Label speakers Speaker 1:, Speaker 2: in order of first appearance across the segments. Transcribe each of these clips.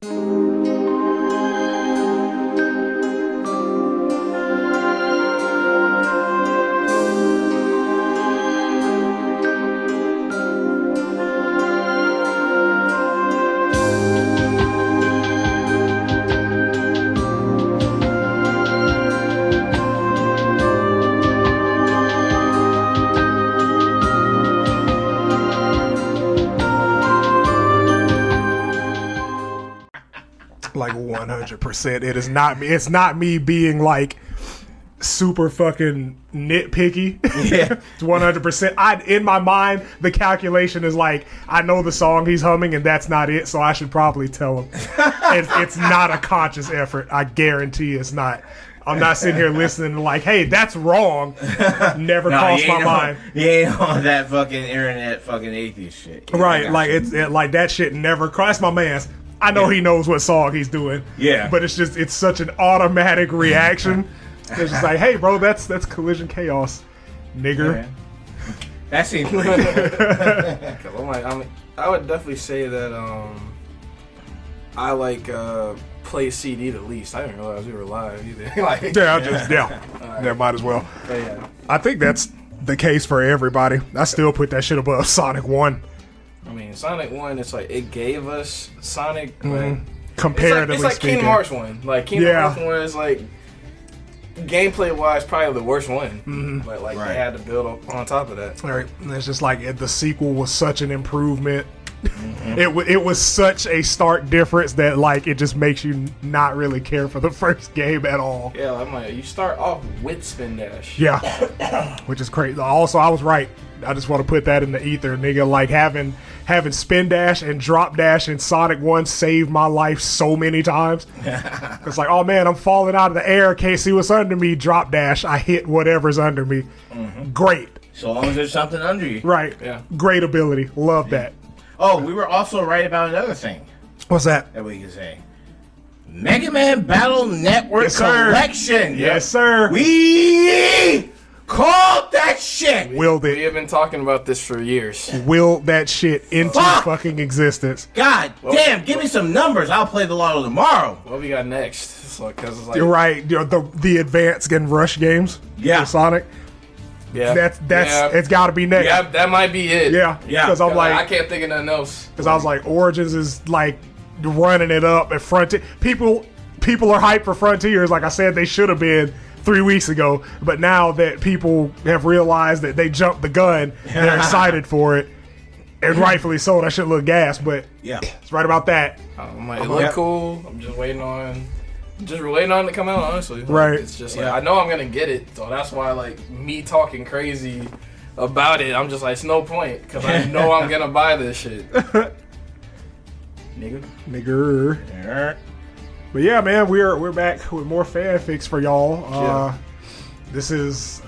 Speaker 1: Like 100%. It is not me. It's not me being like super fucking nitpicky.
Speaker 2: Yeah.
Speaker 1: It's 100%. In my mind, the calculation is like, I know the song he's humming and that's not it, so I should probably tell him. It's not a conscious effort. I guarantee it's not. I'm not sitting here listening to like, hey, that's wrong. Never crossed my mind.
Speaker 2: You ain't on that fucking internet fucking atheist shit.
Speaker 1: Right. Like like that shit never crossed my man's. I know he knows what song he's doing. Yeah. But it's such an automatic reaction. It's just like, hey, bro, that's collision chaos, nigger.
Speaker 2: Yeah. That seems like
Speaker 3: I would definitely say that I like play CD the least. I didn't realize we were live either.
Speaker 1: Yeah, might as well.
Speaker 3: Yeah.
Speaker 1: I think that's the case for everybody. I still put that shit above Sonic 1.
Speaker 3: I mean, Sonic 1, it's like, it gave us Sonic, but
Speaker 1: comparatively
Speaker 3: it's like
Speaker 1: speaking.
Speaker 3: Kingdom Hearts 1. Like, Kingdom Hearts 1 is like, gameplay-wise, probably the worst one. But, like, they had to build on top of that.
Speaker 1: Right. And it's just like, the sequel was such an improvement. It was such a stark difference that, like, it just makes you not really care for the first game at all.
Speaker 3: Yeah, I'm like, you start off with Spin Dash.
Speaker 1: Yeah. Which is crazy. Also, I was right. I just want to put that in the ether, nigga. Like, having Spin Dash and Drop Dash in Sonic 1 saved my life so many times. It's like, oh man, I'm falling out of the air, can't see what's under me. Drop Dash, I hit whatever's under me. Great.
Speaker 2: So long as there's something under you.
Speaker 1: Right. Yeah. Great ability. Love that.
Speaker 2: Oh, we were also right about another thing.
Speaker 1: What's that?
Speaker 2: That we can say. Mega Man Battle Network Collection.
Speaker 1: Yes, sir.
Speaker 2: We called that shit.
Speaker 1: Willed it.
Speaker 3: We have been talking about this for years.
Speaker 1: Willed that shit into fucking existence.
Speaker 2: God damn, give me some numbers. I'll play the lotto tomorrow.
Speaker 3: What we got next? Cause it's like,
Speaker 1: You're right. You know, the advanced and rush games.
Speaker 2: Yeah.
Speaker 1: For Sonic.
Speaker 3: Yeah.
Speaker 1: That's it's got to be next.
Speaker 3: Yeah, that might be it.
Speaker 1: Yeah. Because I'm like,
Speaker 3: I can't think of nothing else.
Speaker 1: Because I was like, Origins is like running it up at Frontier. People are hyped for Frontiers. Like I said, they should have been 3 weeks ago. But now that people have realized that they jumped the gun, they're excited for it. And rightfully so. That shit look gas, but yeah, it's right about that.
Speaker 3: It look cool. I'm just waiting on it to come out, honestly. Like,
Speaker 1: right.
Speaker 3: It's just like, I know I'm gonna get it, so that's why, like, me talking crazy about it, I'm just like, it's no point, because I know I'm gonna buy this shit.
Speaker 1: Nigger.
Speaker 2: Yeah.
Speaker 1: But yeah, man, we're back with more fanfics for y'all. This is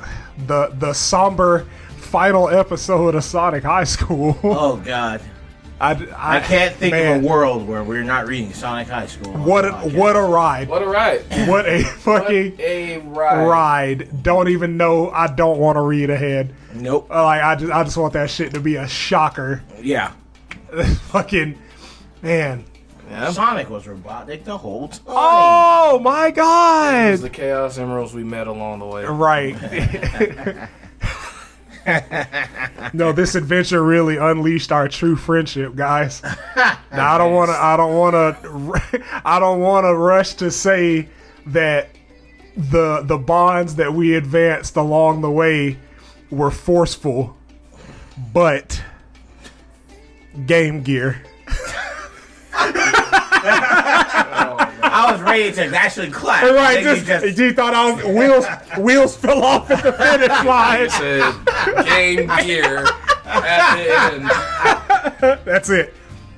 Speaker 1: the somber final episode of Sonic High School.
Speaker 2: Oh God. I can't think of a world where we're not reading Sonic High School.
Speaker 1: What a ride.
Speaker 3: What a ride.
Speaker 1: What a fucking ride. Don't even know. I don't want to read ahead.
Speaker 2: Nope.
Speaker 1: Like I just want that shit to be a shocker.
Speaker 2: Yeah.
Speaker 1: Fucking man.
Speaker 2: Yeah. Sonic was robotic the whole time.
Speaker 1: Oh my God.
Speaker 3: It was the Chaos Emeralds we met along the way.
Speaker 1: Right. No, this adventure really unleashed our true friendship, guys. Now I don't want to rush to say that the bonds that we advanced along the way were forceful, but Game Gear.
Speaker 2: I was ready to actually clap.
Speaker 1: Right, you thought I was wheels fell off at the finish line.
Speaker 3: You said Game Gear at the end.
Speaker 1: That's it.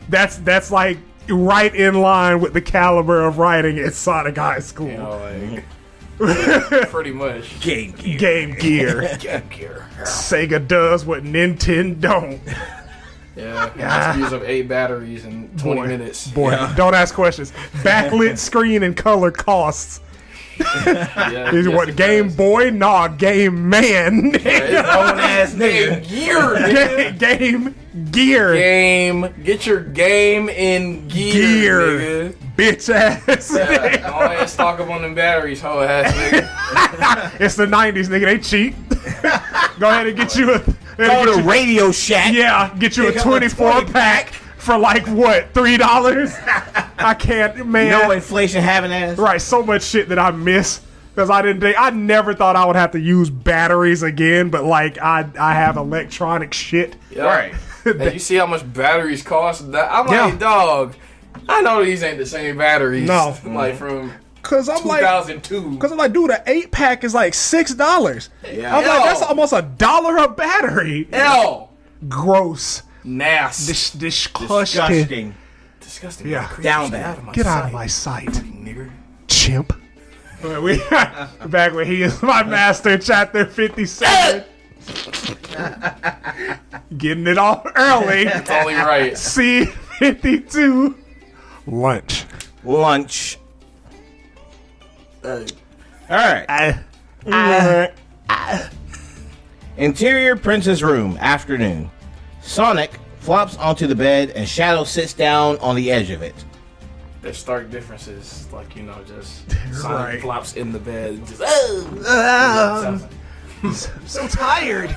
Speaker 1: That's like right in line with the caliber of writing at Sonic High School.
Speaker 3: You know, like, pretty much.
Speaker 2: Game Gear.
Speaker 1: Game Gear.
Speaker 3: Game Gear.
Speaker 1: Sega does what Nintendo don't.
Speaker 3: Yeah, use up 8 batteries in 20 minutes.
Speaker 1: Boy, don't ask questions. Backlit screen and color costs
Speaker 3: Yeah,
Speaker 1: Is
Speaker 3: yes,
Speaker 1: what
Speaker 3: it
Speaker 1: Game
Speaker 3: does.
Speaker 1: Boy? Nah, Game Man.
Speaker 2: Grown ass
Speaker 3: Game
Speaker 2: nigga.
Speaker 3: gear, nigga.
Speaker 1: Game Gear.
Speaker 3: Game. Get your game in gear, nigga.
Speaker 1: Bitch ass.
Speaker 3: Yeah, go ahead, stock up on them batteries, hoe ass nigga.
Speaker 1: It's the 90s, nigga. They cheap. Go ahead and get you a.
Speaker 2: Go to Radio Shack.
Speaker 1: Yeah, get you a
Speaker 2: Pick up a
Speaker 1: 24
Speaker 2: 20
Speaker 1: pack for like what, $3? I can't, man.
Speaker 2: You know what inflation having ass?
Speaker 1: Right, so much shit that I miss because I never thought I would have to use batteries again, but like I have electronic shit.
Speaker 3: Yeah.
Speaker 2: Right.
Speaker 3: And you see how much batteries cost? I'm
Speaker 1: Yeah.
Speaker 3: like, dog, I know these ain't the same batteries.
Speaker 1: No.
Speaker 3: Like from
Speaker 1: Cause I'm like,
Speaker 3: 2002.
Speaker 1: cause I'm like, dude, an 8-pack is like $6.
Speaker 2: Yeah.
Speaker 1: I'm like,
Speaker 3: Yo.
Speaker 1: that's almost $1 a battery.
Speaker 3: L.
Speaker 1: Gross.
Speaker 3: Nasty.
Speaker 1: Disgusting.
Speaker 3: Disgusting.
Speaker 1: Yeah.
Speaker 3: Creep
Speaker 2: Down
Speaker 3: shit
Speaker 2: bad.
Speaker 1: Get out of my sight,
Speaker 3: Nigger.
Speaker 1: chimp. We back when he is my master, chapter 57. Getting it off early.
Speaker 3: It's only right.
Speaker 1: C52. Lunch.
Speaker 2: Lunch. All right. Interior princess room. Afternoon. Sonic flops onto the bed and Shadow sits down on the edge of it.
Speaker 3: There's stark differences. Like, you know, just
Speaker 1: Right.
Speaker 3: Sonic flops in the bed. And just,
Speaker 1: I'm so tired.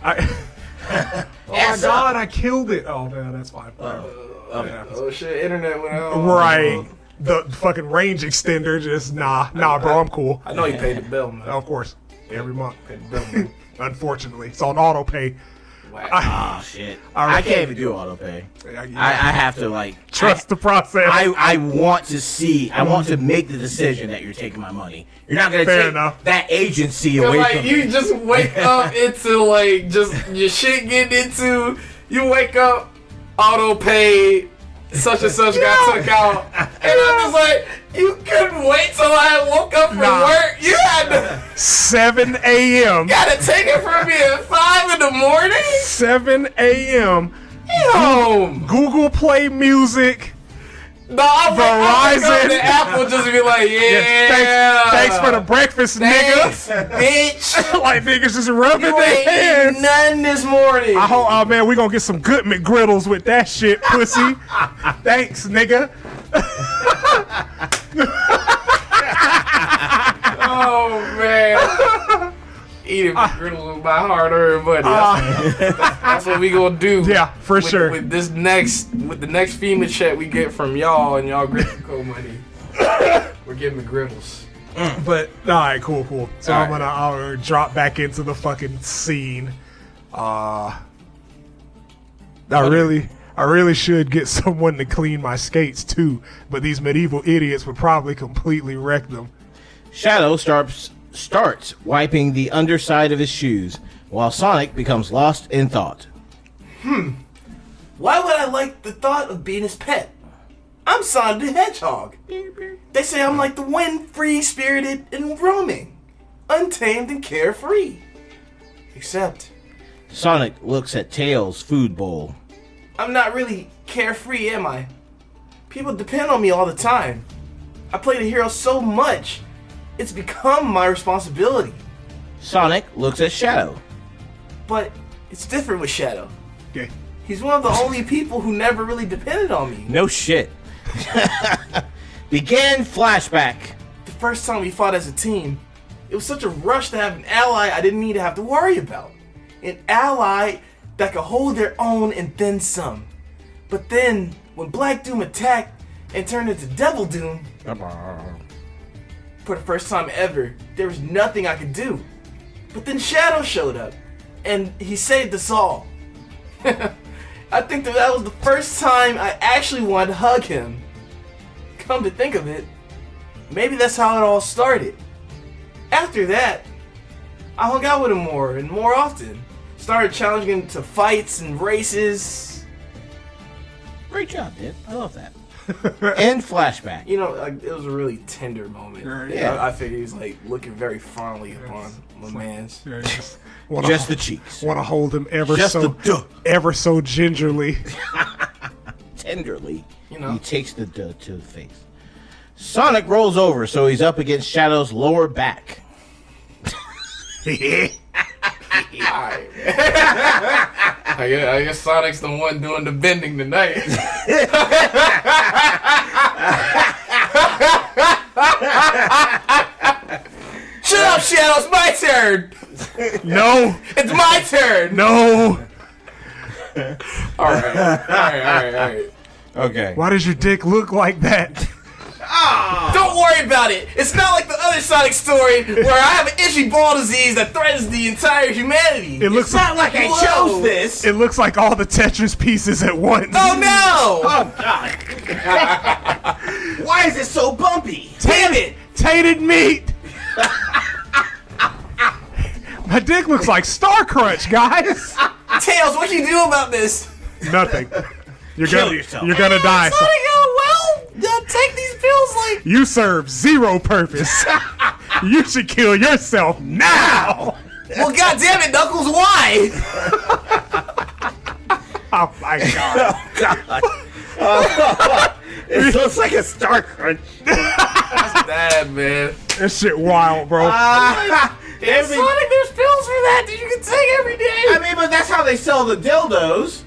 Speaker 1: Oh my god, I killed it. Oh man, that's fine.
Speaker 3: oh shit, internet went out.
Speaker 1: Right. The fucking range extender just nah, bro, I'm cool.
Speaker 3: I know you paid the bill, man.
Speaker 1: Of course. Every month.
Speaker 3: Paid the bill, man.
Speaker 1: Unfortunately. It's on auto pay.
Speaker 3: Wow.
Speaker 2: Oh shit! I can't even do auto pay. I have to like
Speaker 1: Trust the process.
Speaker 2: I want to see. I want to make the decision that you're taking my money. You're not gonna
Speaker 1: Fair
Speaker 2: take
Speaker 1: enough.
Speaker 2: that agency
Speaker 3: Cause
Speaker 2: away
Speaker 3: like
Speaker 2: from
Speaker 3: you
Speaker 2: me.
Speaker 3: just wake up into like just your shit getting into. You wake up, auto pay, such and such got took out, and I'm just like, you couldn't wait till I woke up from
Speaker 1: Nah.
Speaker 3: work. You had to
Speaker 1: 7 a.m.
Speaker 3: gotta take it from me at 5 in the morning.
Speaker 1: 7 a.m.
Speaker 3: Home.
Speaker 1: Google Play Music.
Speaker 3: No, I wake
Speaker 1: Verizon.
Speaker 3: up to Apple just to be like, yeah.
Speaker 1: Thanks for the breakfast,
Speaker 3: Thanks,
Speaker 1: nigga.
Speaker 3: bitch.
Speaker 1: Like niggas just rubbing
Speaker 3: You
Speaker 1: their
Speaker 3: ain't eating
Speaker 1: hands.
Speaker 3: nothing this morning.
Speaker 1: I hope, oh man, we gonna get some good McGriddles with that shit, pussy. Thanks, nigga.
Speaker 3: Oh man. Eating McGriddles with my hard-earned money. That's what we gonna do.
Speaker 1: Yeah, for sure.
Speaker 3: With the next FEMA check we get from y'all and y'all Griffico money, we're getting McGriddles.
Speaker 1: But all right, cool. So
Speaker 2: All
Speaker 1: I'll drop back into the fucking scene. I really should get someone to clean my skates too, but these medieval idiots would probably completely wreck them.
Speaker 2: Shadow starts wiping the underside of his shoes, while Sonic becomes lost in thought.
Speaker 3: Why would I like the thought of being his pet? I'm Sonic the Hedgehog. They say I'm like the wind, free-spirited and roaming, untamed and carefree. Except,
Speaker 2: Sonic looks at Tails' food bowl.
Speaker 3: I'm not really carefree, am I? People depend on me all the time. I play the hero so much, it's become my responsibility.
Speaker 2: Sonic looks at Shadow.
Speaker 3: But it's different with Shadow.
Speaker 1: Okay.
Speaker 3: He's one of the only people who never really depended on me.
Speaker 2: No shit. Begin flashback.
Speaker 3: The first time we fought as a team, it was such a rush to have an ally I didn't need to have to worry about. An ally that could hold their own and then some. But then, when Black Doom attacked and turned into Devil Doom, for the first time ever, there was nothing I could do. But then Shadow showed up, and he saved us all. I think that was the first time I actually wanted to hug him. Come to think of it, maybe that's how it all started. After that, I hung out with him more and more often. Started challenging him to fights and races.
Speaker 2: Great job, dude. I love that. End flashback.
Speaker 3: You know, like, it was a really tender moment.
Speaker 2: Yeah.
Speaker 3: I figured he was like looking very fondly upon my man's.
Speaker 2: Just the cheeks.
Speaker 1: Want to hold him ever
Speaker 2: Just
Speaker 1: so
Speaker 2: the duh.
Speaker 1: ever so gingerly.
Speaker 2: Tenderly.
Speaker 3: You know.
Speaker 2: He takes the duh to the face. Sonic rolls over, so he's up against Shadow's lower back.
Speaker 3: Alright. I guess Sonic's the one doing the bending tonight. Shut up, Shadow. It's my turn.
Speaker 1: No.
Speaker 3: It's my turn.
Speaker 1: No.
Speaker 3: All right.
Speaker 2: Okay.
Speaker 1: Why does your dick look like that?
Speaker 3: Don't worry about it. It's not like the other Sonic story where I have an itchy ball disease that threatens the entire humanity.
Speaker 1: It looks
Speaker 2: It's not like I
Speaker 3: Whoa.
Speaker 2: chose this.
Speaker 1: It looks like all the Tetris pieces at once.
Speaker 3: Oh no!
Speaker 2: Oh, God. Why is it so bumpy?
Speaker 3: Damn it!
Speaker 1: Tainted meat. My dick looks like Star Crunch, guys.
Speaker 3: Tails, what you do about this?
Speaker 1: Nothing. You're
Speaker 2: Kill
Speaker 1: gonna
Speaker 2: yourself.
Speaker 1: You're gonna die.
Speaker 3: Sonic, take these pills like.
Speaker 1: You serve zero purpose. You should kill yourself now.
Speaker 3: Well, goddamn it, Knuckles, why?
Speaker 1: Oh my god.
Speaker 2: It looks like a Star Crunch.
Speaker 3: That's bad, man.
Speaker 1: That shit wild, bro.
Speaker 3: Sonic, there's pills for that that you can take every day.
Speaker 2: I mean, but that's how they sell the dildos.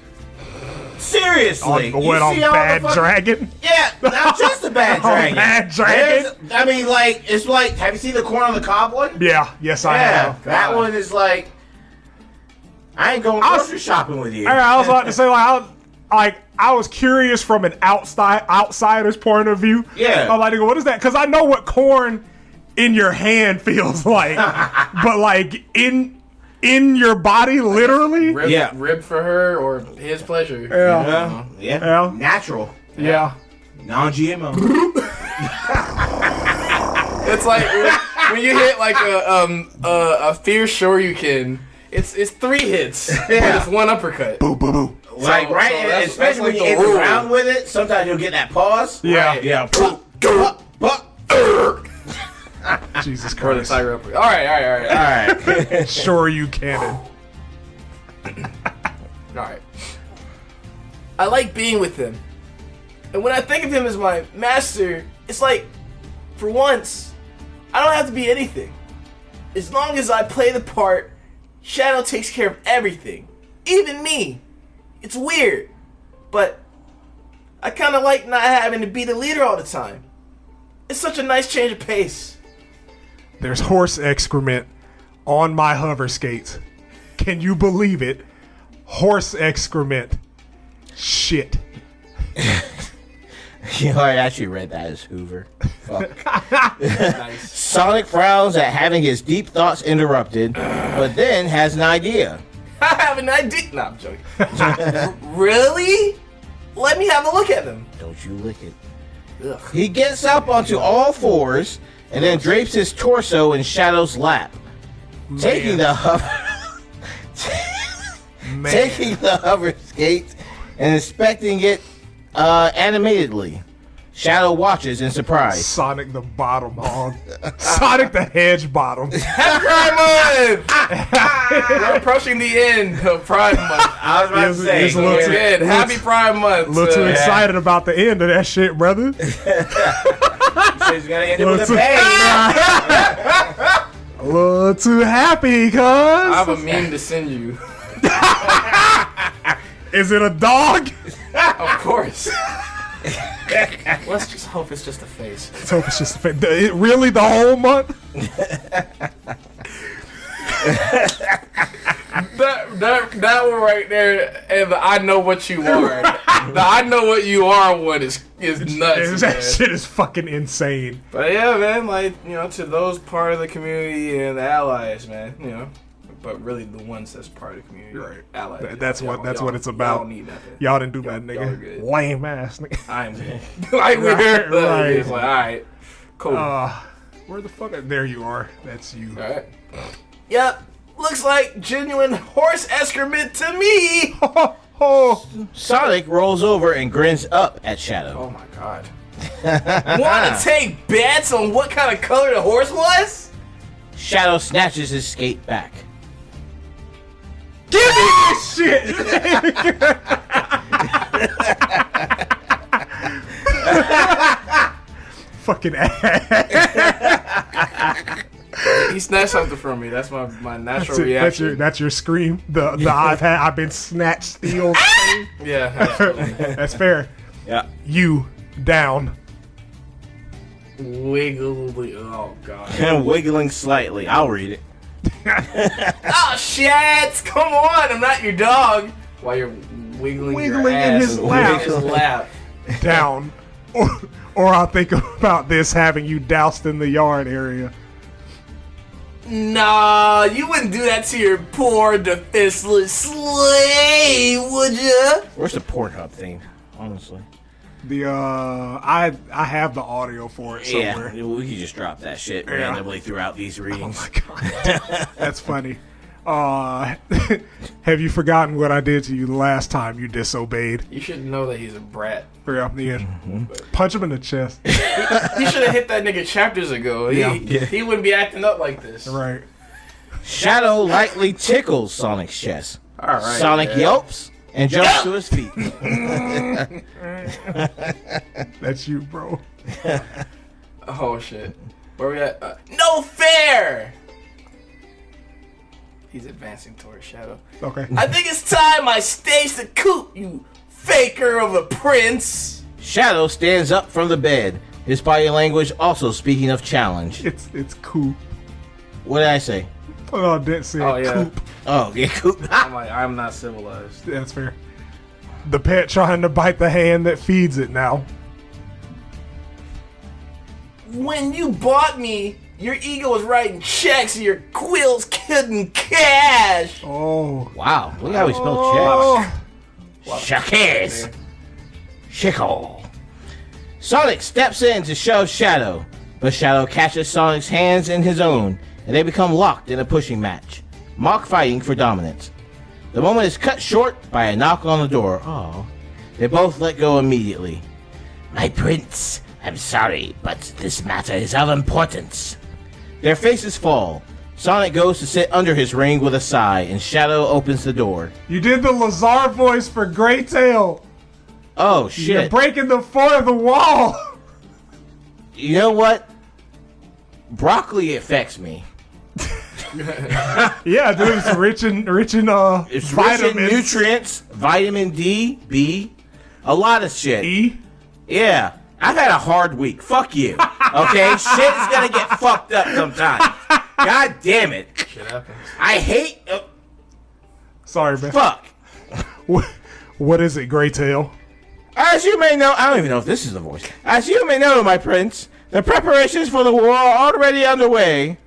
Speaker 2: Seriously.
Speaker 1: On what, on
Speaker 2: see all
Speaker 1: Bad
Speaker 2: the fuck-
Speaker 1: Dragon?
Speaker 2: Yeah, not just a Bad Dragon.
Speaker 1: Bad Dragon?
Speaker 2: I mean, like, it's like, have you seen the Corn on the Cob one?
Speaker 1: Yeah, yes I
Speaker 2: Yeah,
Speaker 1: have.
Speaker 2: that one is like, I ain't going grocery shopping with you.
Speaker 1: I was about to say, I was curious from an outsider's point of view.
Speaker 2: Yeah.
Speaker 1: I'm like, what is that? Because I know what corn in your hand feels like, but like in your body, literally.
Speaker 3: Rib for her or his pleasure.
Speaker 1: Yeah.
Speaker 2: Yeah. Natural.
Speaker 1: Yeah.
Speaker 2: Non-GMO.
Speaker 3: It's like when you hit like a fierce Shoryuken. It's 3 hits, but it's 1 uppercut.
Speaker 1: Boo, boo, boo.
Speaker 2: Like,
Speaker 3: So
Speaker 2: right?
Speaker 3: that's
Speaker 2: Especially
Speaker 3: like
Speaker 2: when
Speaker 3: the
Speaker 2: you hit
Speaker 3: rule.
Speaker 2: around with it, sometimes you'll get that pause.
Speaker 1: Yeah.
Speaker 3: Right.
Speaker 2: Yeah.
Speaker 1: Jesus
Speaker 3: Or the
Speaker 1: Christ.
Speaker 3: tiger uppercut. All right.
Speaker 2: Alright.
Speaker 1: Sure you can.
Speaker 3: Alright. I like being with him. And when I think of him as my master, it's like, for once, I don't have to be anything. As long as I play the part, Shadow takes care of everything. Even me. It's weird. But I kind of like not having to be the leader all the time. It's such a nice change of pace.
Speaker 1: There's horse excrement on my hover skates. Can you believe it? Horse excrement. Shit.
Speaker 2: You know, I actually read that as Hoover. Fuck.
Speaker 3: Nice.
Speaker 2: Sonic frowns at having his deep thoughts interrupted, but then has an idea.
Speaker 3: I have an idea. Nah, I'm joking. Really? Let me have a look at them.
Speaker 2: Don't you lick it.
Speaker 3: Ugh.
Speaker 2: He gets up onto all fours and then drapes his torso in Shadow's lap, taking the hover skate and inspecting it animatedly. Shadow watches in surprise.
Speaker 1: Sonic the bottom hog. Sonic the hedge bottom.
Speaker 3: Happy Pride Month! We're approaching the end of Pride Month.
Speaker 2: I was about to say,
Speaker 1: It's a little
Speaker 3: It's
Speaker 1: too-
Speaker 3: the end. Happy Pride Month.
Speaker 1: A little too
Speaker 3: Yeah.
Speaker 1: excited about the end of that shit, brother.
Speaker 2: he's gonna end it with a
Speaker 1: Listen.
Speaker 2: bang.
Speaker 1: A little too happy, cuz.
Speaker 3: I have a meme to send you.
Speaker 1: Is it a dog?
Speaker 3: Of course. Let's just hope it's just a face.
Speaker 1: Let's hope it's just really the whole month?
Speaker 3: That one right there, and the I know what you are. The I know what you are one is nuts.
Speaker 1: That
Speaker 3: Man.
Speaker 1: shit is fucking insane.
Speaker 3: But yeah, man, like, you know, to those part of the community and the allies, man, you know, but really the ones that's part of the community,
Speaker 1: Right.
Speaker 3: Allies.
Speaker 1: That's what it's about.
Speaker 3: Y'all don't need nothing.
Speaker 1: Y'all didn't do that,
Speaker 3: y'all are
Speaker 1: nigga.
Speaker 3: good.
Speaker 1: Lame ass, nigga.
Speaker 3: I'm like we're
Speaker 1: Right.
Speaker 3: It's like, all right, cool.
Speaker 1: Where the fuck? There you are. That's you.
Speaker 3: All right. Yep. Looks like genuine horse excrement to me.
Speaker 1: Oh,
Speaker 2: Sonic rolls over and grins up at Shadow.
Speaker 3: Oh my god. Want to take bets on what kind of color the horse was?
Speaker 2: Shadow snatches his skate back.
Speaker 1: give me this shit. fucking ass.
Speaker 3: He snatched something from me. That's my natural reaction.
Speaker 1: That's your scream. I've been snatched, steal.
Speaker 3: Yeah, absolutely.
Speaker 1: That's fair.
Speaker 2: Yeah.
Speaker 1: You down.
Speaker 3: Wiggly. Oh god.
Speaker 2: And wiggling slightly. I'll read it.
Speaker 3: Oh shit! Come on, I'm not your dog. While you're wiggling your
Speaker 1: In
Speaker 3: ass
Speaker 1: his lap.
Speaker 3: in his lap.
Speaker 1: Down. Or I'll think about this having you doused in the yard area.
Speaker 3: Nah, you wouldn't do that to your poor defenseless slave, would ya?
Speaker 2: Where's the Pornhub theme? Honestly.
Speaker 1: I have the audio for it somewhere.
Speaker 2: Yeah, we could just drop that shit randomly throughout these readings.
Speaker 1: Oh my god. That's funny. Have you forgotten what I did to you the last time you disobeyed?
Speaker 3: You should know that he's a brat.
Speaker 1: Yeah. Punch him in the chest.
Speaker 3: He should have hit that nigga chapters ago. He wouldn't be acting up like this.
Speaker 1: Right.
Speaker 2: Shadow lightly tickles Sonic's chest.
Speaker 3: All right.
Speaker 2: Sonic yelps and jumps to his feet.
Speaker 1: That's you, bro.
Speaker 3: Oh shit. Where we at? No fair! He's advancing towards Shadow.
Speaker 1: Okay.
Speaker 3: I think it's time I stage the coup, you faker of a prince!
Speaker 2: Shadow stands up from the bed, his body language also speaking of challenge.
Speaker 1: It's cool.
Speaker 2: What did I say?
Speaker 1: Oh, I didn't say coop.
Speaker 2: Oh, yeah, coop.
Speaker 3: I'm like, I'm not civilized.
Speaker 1: That's fair. The pet trying to bite the hand that feeds it now.
Speaker 3: When you bought me, your ego was writing checks and your quills couldn't cash!
Speaker 1: Oh.
Speaker 2: Wow, look how we spell
Speaker 1: Oh.
Speaker 2: checks. Checkers. Chickle. Sonic steps in to shove Shadow, but Shadow catches Sonic's hands in his own, and they become locked in a pushing match, mock fighting for dominance. The moment is cut short by a knock on the door. Oh, they both let go immediately. My prince, I'm sorry, but this matter is of importance. Their faces fall. Sonic goes to sit under his ring with a sigh, and Shadow opens the door.
Speaker 1: You did the Lazar voice for Grey Tail.
Speaker 2: Oh, shit.
Speaker 1: You're breaking the fourth wall.
Speaker 2: You know what? Broccoli affects me.
Speaker 1: Yeah, dude, it's rich in
Speaker 2: It's rich in
Speaker 1: vitamins.
Speaker 2: nutrients, vitamin D, B, a lot of shit.
Speaker 1: E.
Speaker 2: Yeah, I've had a hard week. Fuck you. Okay, shit is gonna get fucked up sometimes. God damn it.
Speaker 3: Shit happens.
Speaker 2: I hate.
Speaker 1: Sorry, man.
Speaker 2: Fuck.
Speaker 1: What is it, Grey Tail?
Speaker 2: As you may know, I don't even know if this is the voice. As you may know, my prince, the preparations for the war are already underway.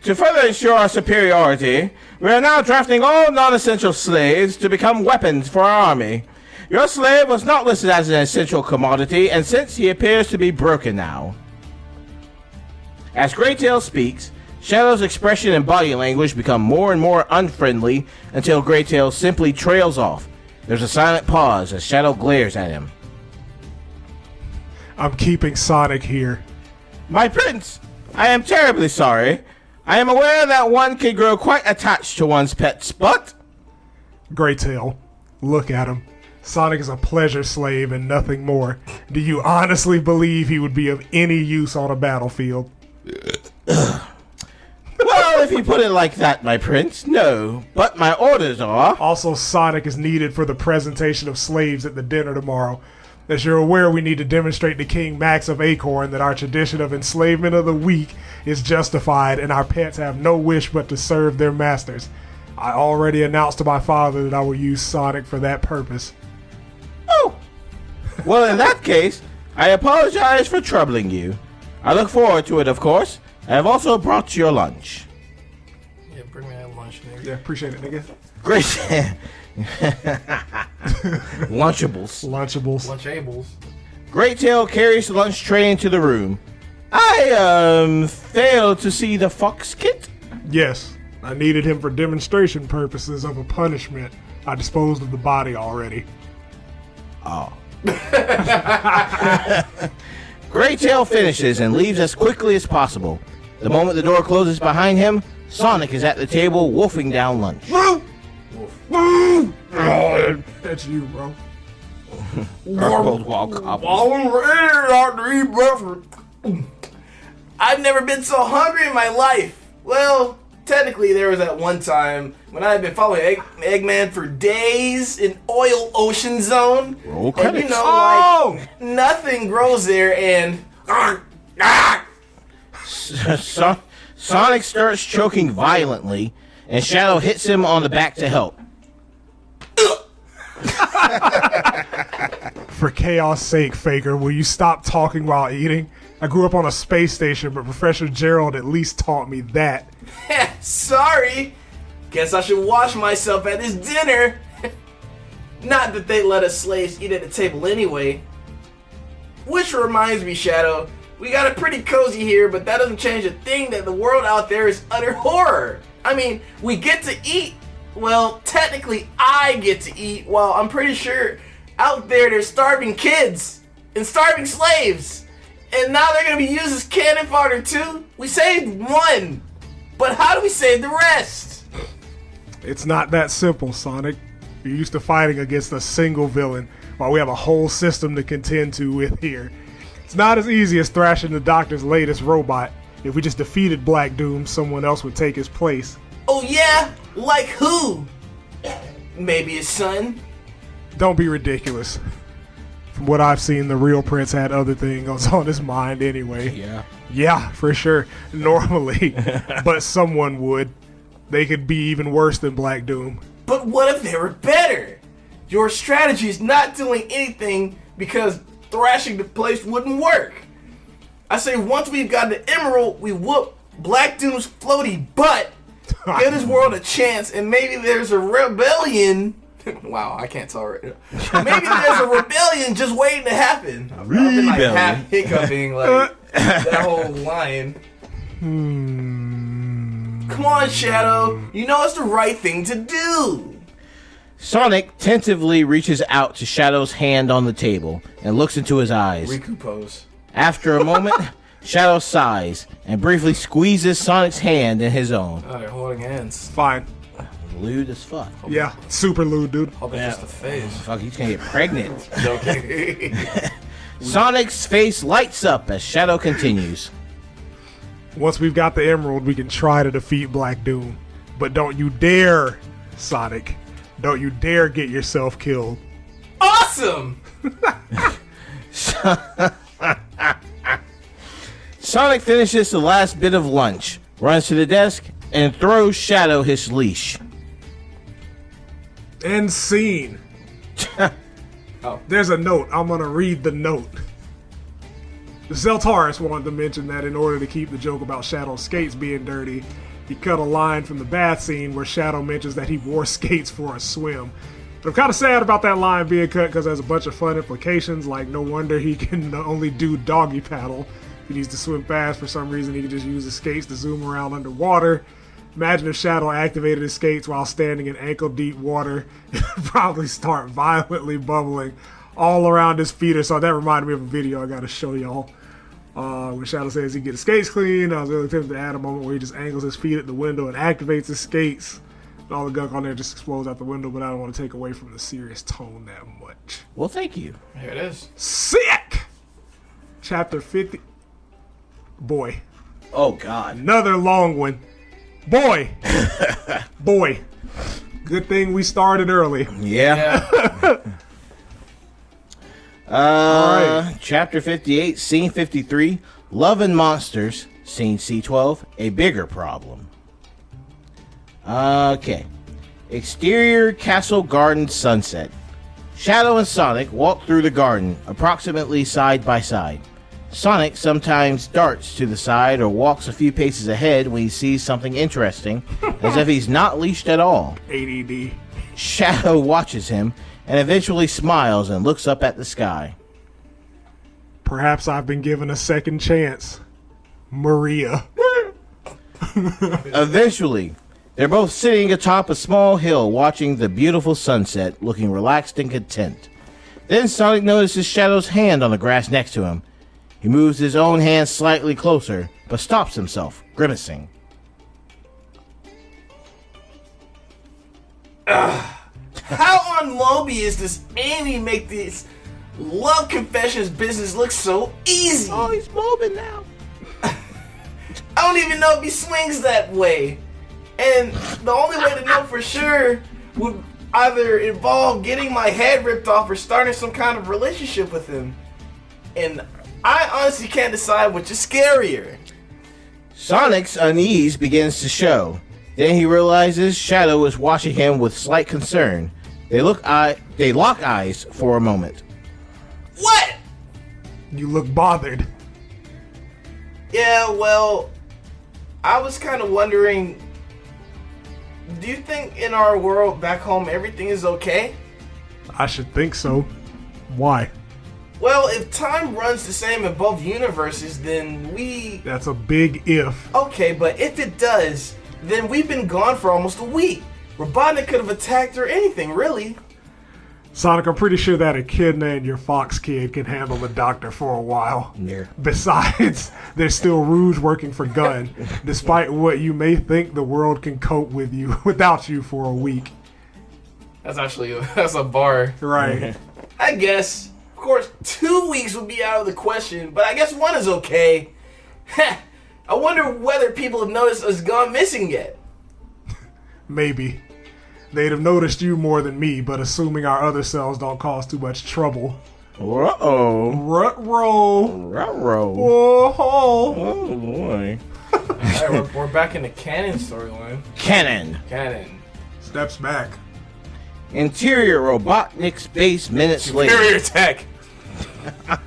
Speaker 2: To further ensure our superiority, we are now drafting all non-essential slaves to become weapons for our army. Your slave was not listed as an essential commodity, and since he appears to be broken now. As Greytail speaks, Shadow's expression and body language become more and more unfriendly until Greytail simply trails off. There's a silent pause as Shadow glares at him.
Speaker 1: I'm keeping Sonic here.
Speaker 2: My prince, I am terribly sorry. I am aware that one can grow quite attached to one's pets, but...
Speaker 1: Grey Tail, look at him. Sonic is a pleasure slave and nothing more. Do you honestly believe he would be of any use on a battlefield?
Speaker 2: Well, if you put it like that, my prince, no. But my orders are...
Speaker 1: Also, Sonic is needed for the presentation of slaves at the dinner tomorrow. As you're aware, we need to demonstrate to King Max of Acorn that our tradition of enslavement of the weak is justified and our pets have no wish but to serve their masters. I already announced to my father that I will use Sonic for that purpose.
Speaker 2: Oh! Well, in that case, I apologize for troubling you. I look forward to it, of course. I have also brought your lunch.
Speaker 3: Yeah, bring me that lunch, nigga.
Speaker 1: Yeah, appreciate it, nigga.
Speaker 2: Great. Lunchables.
Speaker 1: Lunchables.
Speaker 3: Lunchables.
Speaker 2: Greytail carries the lunch tray into the room. I, failed to see the fox kit.
Speaker 1: Yes, I needed him for demonstration purposes of a punishment. I disposed of the body already.
Speaker 2: Oh. Greytail finishes and leaves as quickly as possible. The moment the door closes behind him, Sonic is at the table wolfing down lunch.
Speaker 1: That's you, bro.
Speaker 2: Gargled while gobbling.
Speaker 3: I'm ready to eat breakfast. I've never been so hungry in my life. Well, technically there was that one time when I had been following Eggman for days in Oil Ocean Zone.
Speaker 2: Roll
Speaker 3: and
Speaker 2: credits.
Speaker 3: you know, like, nothing grows there and...
Speaker 2: Sonic starts choking violently, and Shadow hits him on the back to help.
Speaker 1: For chaos' sake, Faker, will you stop talking while eating? I grew up on a space station, but Professor Gerald at least taught me that.
Speaker 3: Sorry. Guess I should wash myself at this dinner. Not that they let us slaves eat at the table anyway. Which reminds me, Shadow, we got it pretty cozy here, but that doesn't change a thing that the world out there is utter horror. I mean, we get to eat. Well, technically, I get to eat, while I'm pretty sure out there there's starving kids and starving slaves. And now they're going to be used as cannon fodder too? We saved one, but how do we save the rest?
Speaker 1: It's not that simple, Sonic. You're used to fighting against a single villain, while we have a whole system to contend to with here. It's not as easy as thrashing the Doctor's latest robot. If we just defeated Black Doom, someone else would take his place.
Speaker 3: Oh yeah? Like who? Maybe his son?
Speaker 1: Don't be ridiculous. From what I've seen, the real Prince had other things on his mind anyway.
Speaker 2: Yeah.
Speaker 1: Yeah, for sure. Normally. But someone would. They could be even worse than Black Doom.
Speaker 3: But what if they were better? Your strategy is not doing anything because thrashing the place wouldn't work. I say once we've got the Emerald, we whoop Black Doom's floaty butt, give this world a chance, and maybe there's a rebellion. Wow, I can't tell right now. Maybe there's a rebellion just waiting to happen. I've been like half hiccuping like that whole line. Come on, Shadow. You know it's the right thing to do.
Speaker 2: Sonic tentatively reaches out to Shadow's hand on the table and looks into his eyes.
Speaker 3: Riku pose.
Speaker 2: After a moment, Shadow sighs and briefly squeezes Sonic's hand in his own.
Speaker 3: Oh, they're holding hands.
Speaker 1: Fine.
Speaker 2: Lewd as fuck.
Speaker 1: Yeah, super lewd, dude.
Speaker 3: Hope it's just a phase.
Speaker 2: Fuck, he's gonna get pregnant.
Speaker 3: Okay.
Speaker 2: Sonic's face lights up as Shadow continues.
Speaker 1: Once we've got the Emerald, we can try to defeat Black Doom. But don't you dare, Sonic. Don't you dare get yourself killed.
Speaker 3: Awesome!
Speaker 2: Sonic finishes the last bit of lunch, runs to the desk, and throws Shadow his leash.
Speaker 1: End scene.
Speaker 3: Oh.
Speaker 1: There's a note. I'm gonna read the note. ZELTARIS wanted to mention that in order to keep the joke about Shadow's skates being dirty, he cut a line from the bath scene where Shadow mentions that he wore skates for a swim. But I'm kind of sad about that line being cut because there's a bunch of fun implications, like no wonder he can only do doggy paddle. If he needs to swim fast for some reason, he can just use his skates to zoom around underwater. Imagine if Shadow activated his skates while standing in ankle-deep water. It would probably start violently bubbling all around his feet or so. That reminded me of a video I gotta show y'all. When Shadow says he get his skates clean, I was really tempted to add a moment where he just angles his feet at the window and activates his skates. And all the gunk on there just explodes out the window, but I don't want to take away from the serious tone that much.
Speaker 2: Well, thank you.
Speaker 3: Here it is.
Speaker 1: Sick! Chapter 50. Boy.
Speaker 2: Oh, God.
Speaker 1: Another long one. Boy. Boy. Good thing we started early.
Speaker 2: Yeah.
Speaker 1: Alright.
Speaker 2: Chapter 58, Scene 53, Love and Monsters, Scene C12, A Bigger Problem. Okay. Exterior Castle Garden Sunset. Shadow and Sonic walk through the garden, approximately side by side. Sonic sometimes darts to the side or walks a few paces ahead when he sees something interesting, as if he's not leashed at all.
Speaker 1: ADD.
Speaker 2: Shadow watches him and eventually smiles and looks up at the sky.
Speaker 1: Perhaps I've been given a second chance. Maria.
Speaker 2: Eventually, they're both sitting atop a small hill watching the beautiful sunset, looking relaxed and content. Then Sonic notices Shadow's hand on the grass next to him. He moves his own hand slightly closer, but stops himself, grimacing.
Speaker 3: How on Mobius does Amy make these Love Confessions business looks so easy.
Speaker 2: Oh, he's moving now.
Speaker 3: I don't even know if he swings that way. And the only way to know for sure would either involve getting my head ripped off or starting some kind of relationship with him. And I honestly can't decide which is scarier.
Speaker 2: Sonic's unease begins to show. Then he realizes Shadow is watching him with slight concern. They lock eyes for a moment.
Speaker 3: What?
Speaker 1: You look bothered.
Speaker 3: Yeah, well, I was kind of wondering, do you think in our world back home everything is okay?
Speaker 1: I should think so. Why?
Speaker 3: Well, if time runs the same in both universes, then we...
Speaker 1: That's a big if.
Speaker 3: Okay, but if it does, then we've been gone for almost a week. Robotnik could have attacked or anything, really.
Speaker 1: Sonic, I'm pretty sure that Echidna and your Fox kid can handle the doctor for a while.
Speaker 2: Yeah.
Speaker 1: Besides, there's still Rouge working for Gun. Despite what you may think, the world can cope with you without you for a week.
Speaker 3: That's a bar.
Speaker 1: Right.
Speaker 3: I guess. Of course, 2 weeks would be out of the question, but I guess 1 is okay. I wonder whether people have noticed us gone missing yet.
Speaker 1: Maybe. They'd have noticed you more than me, but assuming our other selves don't cause too much trouble.
Speaker 2: Uh-oh.
Speaker 1: Rut-row.
Speaker 2: Ruh-roh.
Speaker 1: Oh,
Speaker 2: Oh, boy.
Speaker 3: Alright, we're back in the canon storyline.
Speaker 2: Cannon.
Speaker 3: Canon.
Speaker 1: steps back.
Speaker 2: Interior Robotnik's base minutes later.
Speaker 3: Superior tech.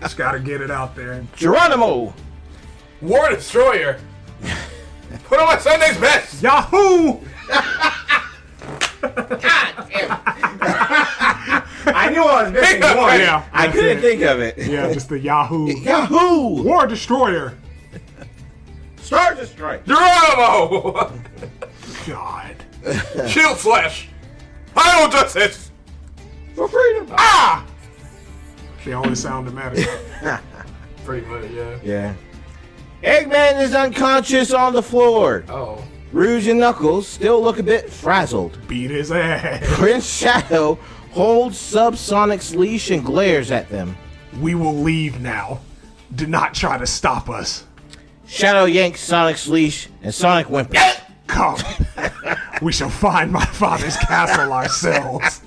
Speaker 1: Just gotta get it out there.
Speaker 2: Geronimo.
Speaker 3: War Destroyer. Put on my Sunday's best.
Speaker 1: Yahoo!
Speaker 2: I knew I was missing one.
Speaker 1: Yeah,
Speaker 2: I
Speaker 1: that's
Speaker 2: couldn't
Speaker 1: it.
Speaker 2: think of it.
Speaker 1: Yeah, just the Yahoo.
Speaker 2: Yahoo!
Speaker 1: War Destroyer.
Speaker 2: Star Destroyer.
Speaker 3: Geronimo.
Speaker 1: God.
Speaker 3: Shield Slash. Final Justice.
Speaker 2: For freedom.
Speaker 3: Ah!
Speaker 1: The only sound that matters.
Speaker 3: Pretty much, yeah.
Speaker 2: Yeah. Eggman is unconscious on the floor.
Speaker 3: Oh.
Speaker 2: Rouge and Knuckles still look a bit frazzled.
Speaker 1: Beat his ass.
Speaker 2: Prince Shadow holds Subsonic's leash and glares at them.
Speaker 1: We will leave now. Do not try to stop us.
Speaker 2: Shadow yanks Sonic's leash and Sonic whimpers.
Speaker 1: Come. We shall find my father's castle ourselves.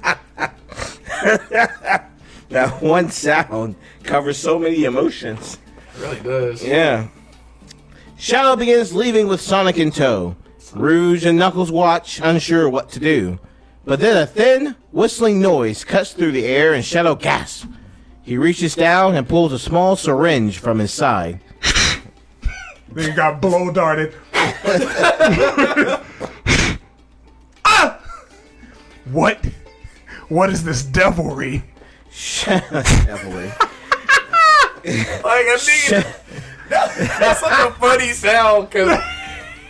Speaker 2: That one sound covers so many emotions.
Speaker 3: It really does.
Speaker 2: Yeah. Shadow begins leaving with Sonic in tow. Rouge and Knuckles watch, unsure what to do. But then a thin, whistling noise cuts through the air and Shadow gasps. He reaches down and pulls a small syringe from his side.
Speaker 1: Then he got blow darted. Ah! What? What is this devilry?
Speaker 2: Devilry.
Speaker 3: Like, I think that's such a funny sound, because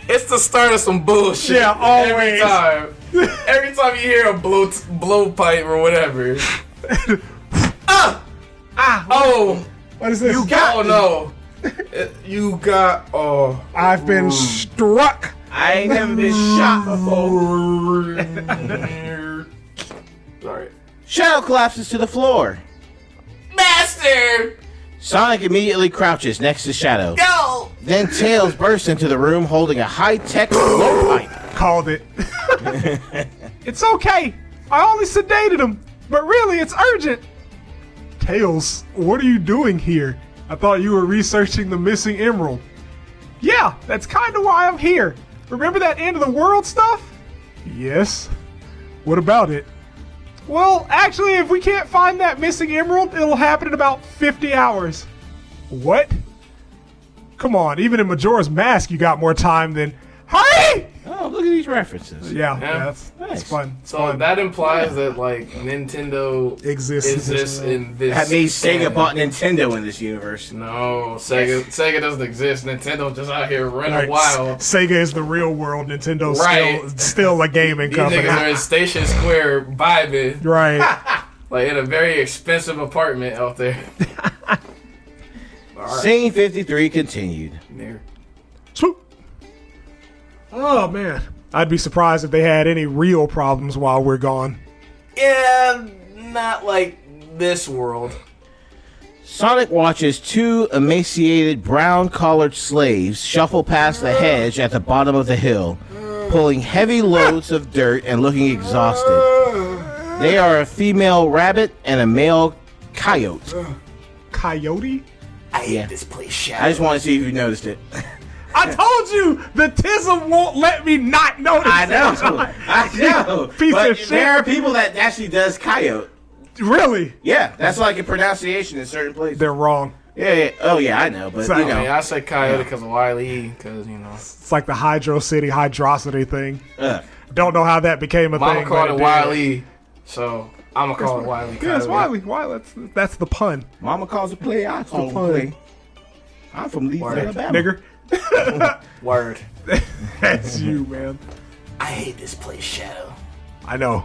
Speaker 3: it's the start of some bullshit.
Speaker 1: Yeah, always.
Speaker 3: Every time you hear a blowpipe or whatever. Oh!
Speaker 1: What is this?
Speaker 3: You got, oh no. You got, oh.
Speaker 1: I've been struck.
Speaker 2: I ain't never been shot before.
Speaker 3: Sorry.
Speaker 2: Shadow collapses to the floor.
Speaker 3: Master!
Speaker 1: Sonic immediately crouches next to Shadow.
Speaker 3: Go!
Speaker 1: Then Tails bursts into the room holding a high-tech blowpipe.
Speaker 4: Called it. It's okay. I only sedated him, but really it's urgent.
Speaker 1: Tails, what are you doing here? I thought you were researching the missing emerald.
Speaker 4: Yeah, that's kind of why I'm here. Remember that end of the world stuff?
Speaker 1: Yes. What about it?
Speaker 4: Well, actually, if we can't find that missing emerald, it'll happen in about 50 hours.
Speaker 1: What? Come on, even in Majora's Mask you got more time than... Hurry!
Speaker 2: Oh, look at these references.
Speaker 1: Yeah,
Speaker 3: Yeah.
Speaker 1: that's
Speaker 2: Nice.
Speaker 1: fun. It's
Speaker 3: So
Speaker 1: fun.
Speaker 3: that implies that, like, Nintendo
Speaker 1: Exists.
Speaker 3: in this.
Speaker 2: That means Sega
Speaker 3: canon.
Speaker 2: bought Nintendo in this universe.
Speaker 3: No, Sega doesn't exist. Nintendo just out here running
Speaker 1: Right,
Speaker 3: wild.
Speaker 1: Sega is the real world. Nintendo's
Speaker 3: Right.
Speaker 1: still a gaming
Speaker 3: These
Speaker 1: company.
Speaker 3: niggas are in Station Square vibing,
Speaker 1: Right.
Speaker 3: like in a very expensive apartment out there.
Speaker 2: Scene 53 continued.
Speaker 3: There.
Speaker 1: Swoop. Oh man, I'd be surprised if they had any real problems while we're gone.
Speaker 3: Yeah, not like this world.
Speaker 2: Sonic watches two emaciated brown-collared slaves shuffle past the hedge at the bottom of the hill, pulling heavy loads of dirt and looking exhausted. They are a female rabbit and a male coyote.
Speaker 1: Coyote?
Speaker 3: I hate this place, Shadow.
Speaker 2: I just want to see if you noticed it.
Speaker 1: I told you the tism won't let me not notice.
Speaker 2: I know. I know.
Speaker 1: Piece
Speaker 2: but
Speaker 1: of shit.
Speaker 2: there are people that actually does coyote.
Speaker 1: Really?
Speaker 2: Yeah, that's like a pronunciation in certain places.
Speaker 1: They're wrong.
Speaker 2: Yeah. Oh, yeah, I know. But,
Speaker 1: So-
Speaker 2: you
Speaker 3: I
Speaker 2: know.
Speaker 3: mean, I say Coyote because of Wile E, because, you know.
Speaker 1: It's like the Hydro City hydrosity thing.
Speaker 2: Ugh.
Speaker 1: Don't know how that became a
Speaker 3: Mama
Speaker 1: thing.
Speaker 3: called
Speaker 1: but
Speaker 3: it
Speaker 1: did.
Speaker 3: Wile E, so I'm going to call it Wile E.
Speaker 1: Yeah, it's
Speaker 3: Coyote.
Speaker 1: Wiley. That's the pun.
Speaker 2: Mama calls a play, I call a
Speaker 1: fun.
Speaker 2: play. I'm from Leeds,
Speaker 3: Word.
Speaker 2: Alabama.
Speaker 1: Nigger.
Speaker 3: Word.
Speaker 1: That's you, man.
Speaker 3: I hate this place, Shadow.
Speaker 1: I know.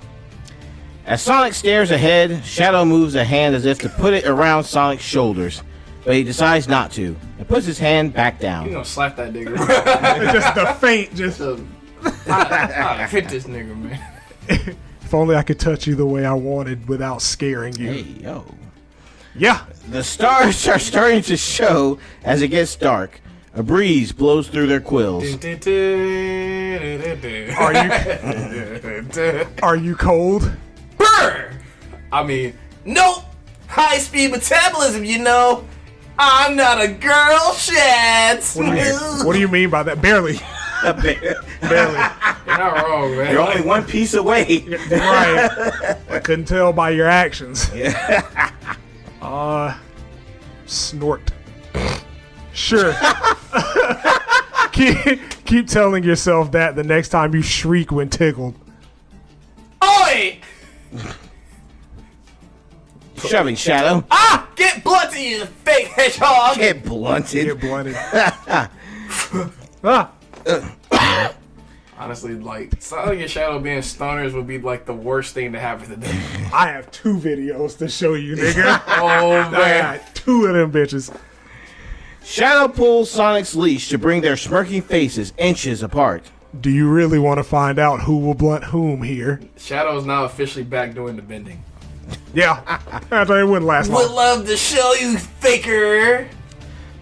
Speaker 2: As Sonic stares ahead, Shadow moves a hand as if to put it around Sonic's shoulders, but he decides not to, and puts his hand back
Speaker 3: You
Speaker 2: down.
Speaker 3: gonna slap that nigga.
Speaker 1: It's just the faint. Just
Speaker 3: I hit this nigga, man.
Speaker 1: if only I could touch you the way I wanted without scaring you.
Speaker 2: Hey, yo.
Speaker 1: Yeah.
Speaker 2: The stars are starting to show as it gets dark. A breeze blows through their quills.
Speaker 1: Are you cold?
Speaker 3: Burn! I mean, nope. High speed metabolism, you know. I'm not a girl, Shads.
Speaker 1: What do you mean by that? Barely.
Speaker 2: You're
Speaker 1: Barely.
Speaker 3: You're not wrong, man.
Speaker 2: only one piece away.
Speaker 1: Right. I couldn't tell by your actions. Snort. Sure. keep telling yourself that the next time you shriek when tickled.
Speaker 3: Oi!
Speaker 2: Shoving Shadow.
Speaker 3: Ah! Get blunted, you fake hedgehog!
Speaker 2: Get blunted.
Speaker 1: Get blunted. Ah.
Speaker 3: Honestly, like, Sonic and Shadow being stoners would be like the worst thing to happen to them.
Speaker 1: I have 2 videos to show you, nigga.
Speaker 3: Oh,
Speaker 1: I
Speaker 3: man.
Speaker 1: got 2 of them bitches.
Speaker 2: Shadow pulls Sonic's leash to bring their smirking faces inches apart.
Speaker 1: Do you really want to find out who will blunt whom here?
Speaker 3: Shadow is now officially back doing the bending.
Speaker 1: Yeah. I thought it wouldn't last
Speaker 3: Would
Speaker 1: long.
Speaker 3: love to show you, faker.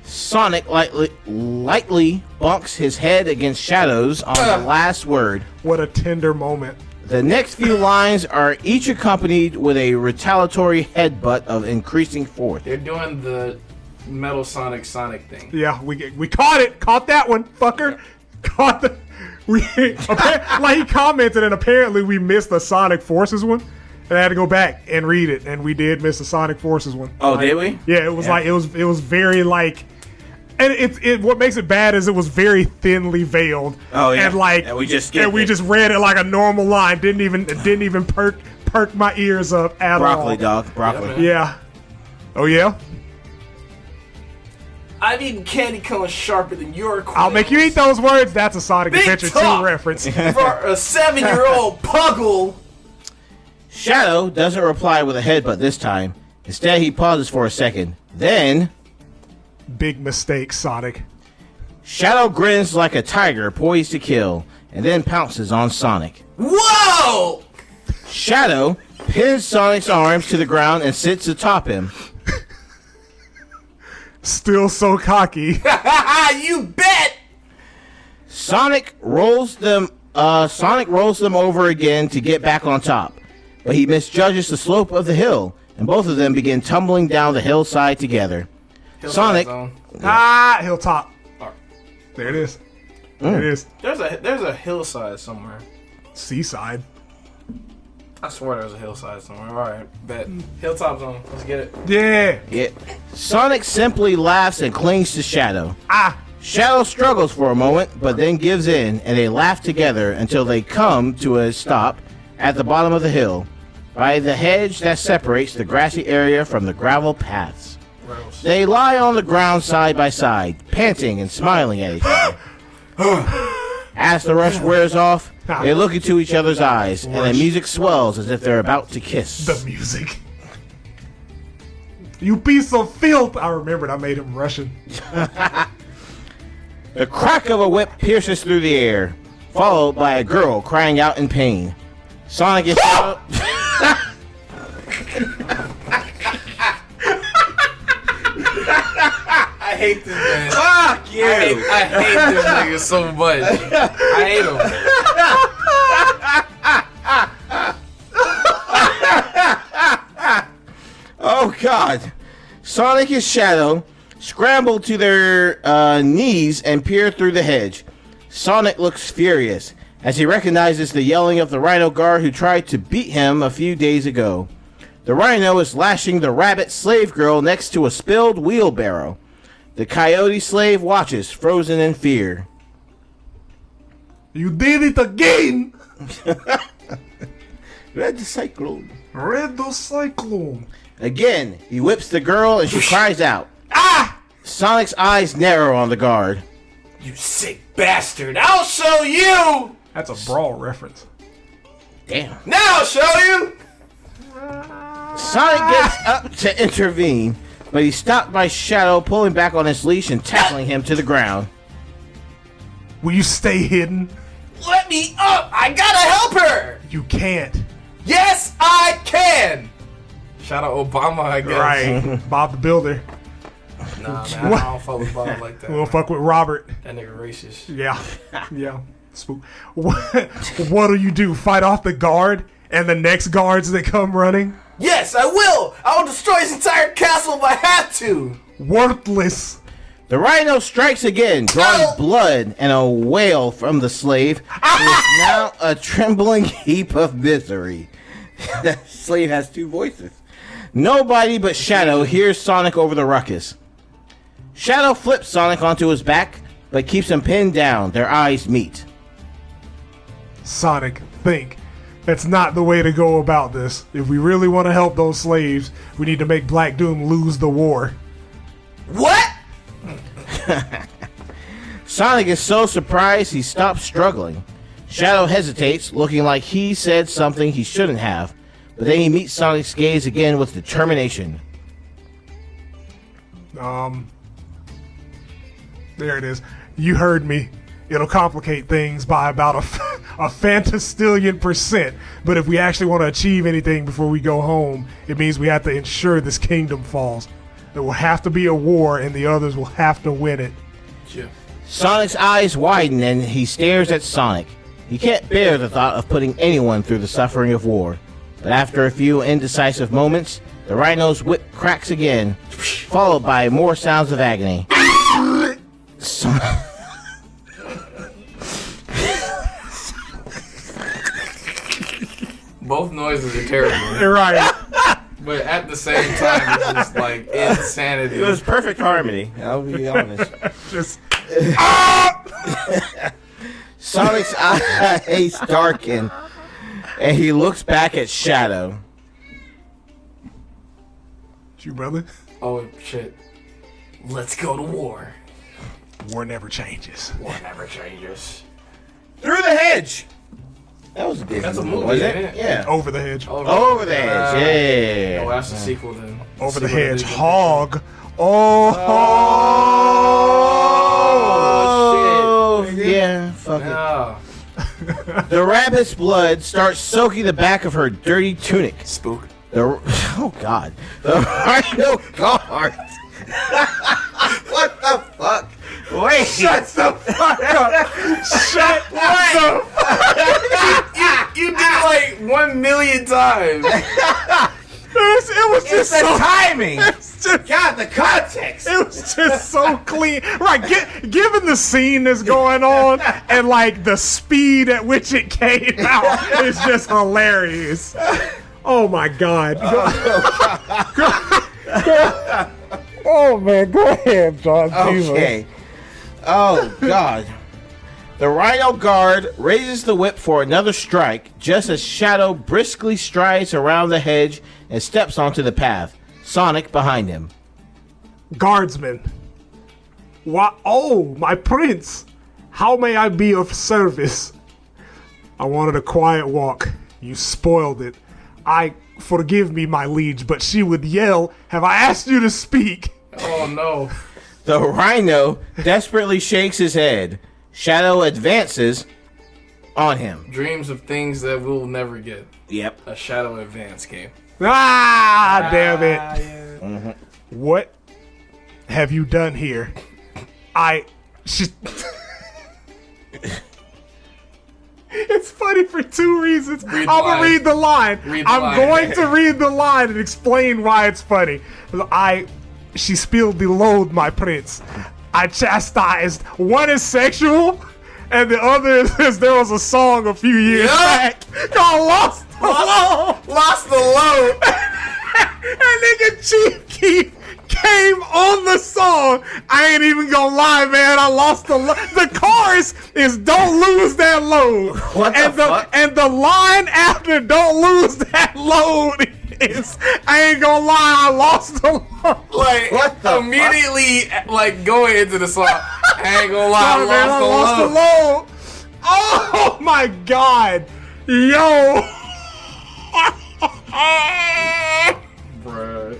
Speaker 2: Sonic lightly bonks his head against Shadow's on the last word.
Speaker 1: What a tender moment.
Speaker 2: The next few lines are each accompanied with a retaliatory headbutt of increasing force.
Speaker 3: They're doing the Metal Sonic thing.
Speaker 1: Yeah, we caught it. Caught that one, fucker. Caught the. Like he commented, and apparently we missed the Sonic Forces one, and I had to go back and read it, and we did miss the Sonic Forces one.
Speaker 2: Oh,
Speaker 1: Like,
Speaker 2: did we?
Speaker 1: Yeah, it was like it was very like, and it what makes it bad is it was very thinly veiled.
Speaker 2: Oh, yeah.
Speaker 1: and like
Speaker 2: And we just skipped
Speaker 1: and we
Speaker 2: it.
Speaker 1: just read it like a normal line. Didn't even perk my ears up at
Speaker 2: Broccoli,
Speaker 1: all.
Speaker 2: dog. Broccoli.
Speaker 1: Yeah. Oh yeah.
Speaker 3: I've eaten candy cones sharper than your quills.
Speaker 1: I'll make you eat those words. That's a Sonic
Speaker 3: Big
Speaker 1: Adventure 2
Speaker 3: talk.
Speaker 1: reference.
Speaker 3: For a 7-year-old puggle.
Speaker 2: Shadow doesn't reply with a headbutt this time. Instead, he pauses for a second. Then,
Speaker 1: Big mistake, Sonic.
Speaker 2: Shadow grins like a tiger poised to kill, and then pounces on Sonic.
Speaker 3: Whoa!
Speaker 2: Shadow pins Sonic's arms to the ground and sits atop him.
Speaker 1: Still so cocky.
Speaker 3: You bet!
Speaker 2: Sonic rolls them over again to get back on top, but he misjudges the slope of the hill, and both of them begin tumbling down the hillside together. Sonic,
Speaker 1: Hilltop. There it is. There it is.
Speaker 3: There's a hillside somewhere.
Speaker 1: Seaside.
Speaker 3: I swear there's a hillside somewhere. Alright, bet. Hilltop zone. Let's get it.
Speaker 1: Yeah.
Speaker 2: yeah. Sonic simply laughs and clings to Shadow.
Speaker 1: Ah.
Speaker 2: Shadow struggles for a moment, but then gives in, and they laugh together until they come to a stop at the bottom of the hill, by the hedge that separates the grassy area from the gravel paths.
Speaker 3: Gross.
Speaker 2: They lie on the ground side by side, panting and smiling at each other. As the rush wears off, they look into each other's eyes, and the music swells as if they're about to kiss.
Speaker 1: The music. You piece of filth. I remembered I made him Russian.
Speaker 2: The crack of a whip pierces through the air, followed by a girl crying out in pain. Sonic is
Speaker 3: man.
Speaker 2: Fuck you!
Speaker 3: I hate them niggas so much. I hate them.
Speaker 2: Oh God! Sonic and Shadow scramble to their knees and peer through the hedge. Sonic looks furious as he recognizes the yelling of the Rhino guard who tried to beat him a few days ago. The Rhino is lashing the rabbit slave girl next to a spilled wheelbarrow. The coyote slave watches, frozen in fear.
Speaker 1: You did it again!
Speaker 2: Red the Cyclone.
Speaker 1: Red the Cyclone.
Speaker 2: Again, he whips the girl and she cries out. Ah! Sonic's eyes narrow on the guard.
Speaker 3: You sick bastard! I'll show you!
Speaker 1: That's a Brawl reference.
Speaker 2: Damn.
Speaker 3: Now I'll show you!
Speaker 2: Sonic gets up to intervene, but he's stopped by Shadow pulling back on his leash and tackling him to the ground.
Speaker 1: Will you stay hidden?
Speaker 3: Let me up! I gotta help her!
Speaker 1: You can't.
Speaker 3: Yes, I can! Shout out Obama, I guess.
Speaker 1: Right. Bob the Builder.
Speaker 3: Nah, man, I don't fuck with Bob like that.
Speaker 1: We'll fuck with Robert.
Speaker 3: That nigga racist.
Speaker 1: Yeah. Yeah. Spook. What'll you do? Fight off the guard and the next guards that come running?
Speaker 3: Yes, I will! I will destroy his entire castle if I have to!
Speaker 1: Worthless.
Speaker 2: The Rhino strikes again, drawing blood and a wail from the slave, who is now a trembling heap of misery. The slave has two voices. Nobody but Shadow hears Sonic over the ruckus. Shadow flips Sonic onto his back, but keeps him pinned down. Their eyes meet.
Speaker 1: Sonic, think. That's not the way to go about this. If we really want to help those slaves, we need to make Black Doom lose the war.
Speaker 3: What?
Speaker 2: Sonic is so surprised he stops struggling. Shadow hesitates, looking like he said something he shouldn't have, but then he meets Sonic's gaze again with determination.
Speaker 1: There it is. You heard me. It'll complicate things by about a fantastillion %. But if we actually want to achieve anything before we go home, it means we have to ensure this kingdom falls. There will have to be a war, and the others will have to win it.
Speaker 3: Yeah.
Speaker 2: Sonic's eyes widen and he stares at Sonic. He can't bear the thought of putting anyone through the suffering of war. But after a few indecisive moments, the Rhino's whip cracks again, followed by more sounds of agony.
Speaker 3: Both noises are terrible.
Speaker 1: You're right.
Speaker 3: But at the same time, it's just like insanity.
Speaker 2: It was perfect harmony, I'll be honest.
Speaker 1: Just
Speaker 2: Sonic's eyes darken, and he looks back at Shadow.
Speaker 1: it's you, brother.
Speaker 3: Oh shit. Let's go to war.
Speaker 1: War never changes.
Speaker 3: War never changes.
Speaker 2: Through the hedge! That was a good
Speaker 3: That's a
Speaker 2: movie,
Speaker 3: movie,
Speaker 2: wasn't
Speaker 3: ain't
Speaker 2: it?
Speaker 3: it?
Speaker 2: Yeah.
Speaker 1: Over the hedge.
Speaker 2: Over the hedge, yeah.
Speaker 3: Oh, that's the sequel then.
Speaker 1: Over the
Speaker 3: Sequel to
Speaker 1: hedge.
Speaker 3: Disney.
Speaker 1: Hog.
Speaker 2: Oh,
Speaker 3: shit.
Speaker 2: yeah, fuck
Speaker 3: No.
Speaker 2: it. The rabbit's blood starts soaking the back of her dirty tunic.
Speaker 3: Spook.
Speaker 2: Oh, God. The Rhino guard. What the fuck? Wait. Shut the fuck up.
Speaker 1: Shut
Speaker 2: What?
Speaker 3: You did it like 1,000,000 times.
Speaker 1: It was
Speaker 2: It's
Speaker 1: just
Speaker 2: the
Speaker 1: so
Speaker 2: timing.
Speaker 1: it's just-
Speaker 2: God, the context.
Speaker 1: It was just so clean. Right, given the scene that's going on and like the speed at which it came out, it's just hilarious. Oh my God. Oh man, go ahead, John.
Speaker 2: Okay. Oh, God. The Rhino guard raises the whip for another strike just as Shadow briskly strides around the hedge and steps onto the path. Sonic behind him.
Speaker 1: Guardsman. What? Oh, my prince. How may I be of service? I wanted a quiet walk. You spoiled it. Forgive me, my liege, but she would yell, "Have I asked you to speak?"
Speaker 3: Oh no.
Speaker 2: The Rhino desperately shakes his head. Shadow advances on him.
Speaker 3: Dreams of things that we'll never get.
Speaker 2: Yep.
Speaker 3: A Shadow Advance game.
Speaker 1: Ah, damn it.
Speaker 3: Yeah.
Speaker 1: What have you done here? It's funny for two reasons. I'm
Speaker 3: line.
Speaker 1: gonna read the line.
Speaker 3: Read the
Speaker 1: I'm
Speaker 3: line.
Speaker 1: going to read the line and explain why it's funny. She spilled the load, my prince. I chastised. One is sexual, and the other is there was a song a few years back called Lost the Load.
Speaker 3: Lost the load.
Speaker 1: That nigga Chief Keef came on the song. I ain't even gonna lie, man. I lost the load. The chorus is "Don't lose that load."
Speaker 2: What the fuck?
Speaker 1: And the line after "Don't lose that load" is I ain't gonna lie, I lost the load.
Speaker 3: Like
Speaker 2: What the
Speaker 3: immediately, like going into the song. I ain't gonna lie,
Speaker 1: Oh, man, I lost the load. Oh my god, yo.
Speaker 3: Bruh.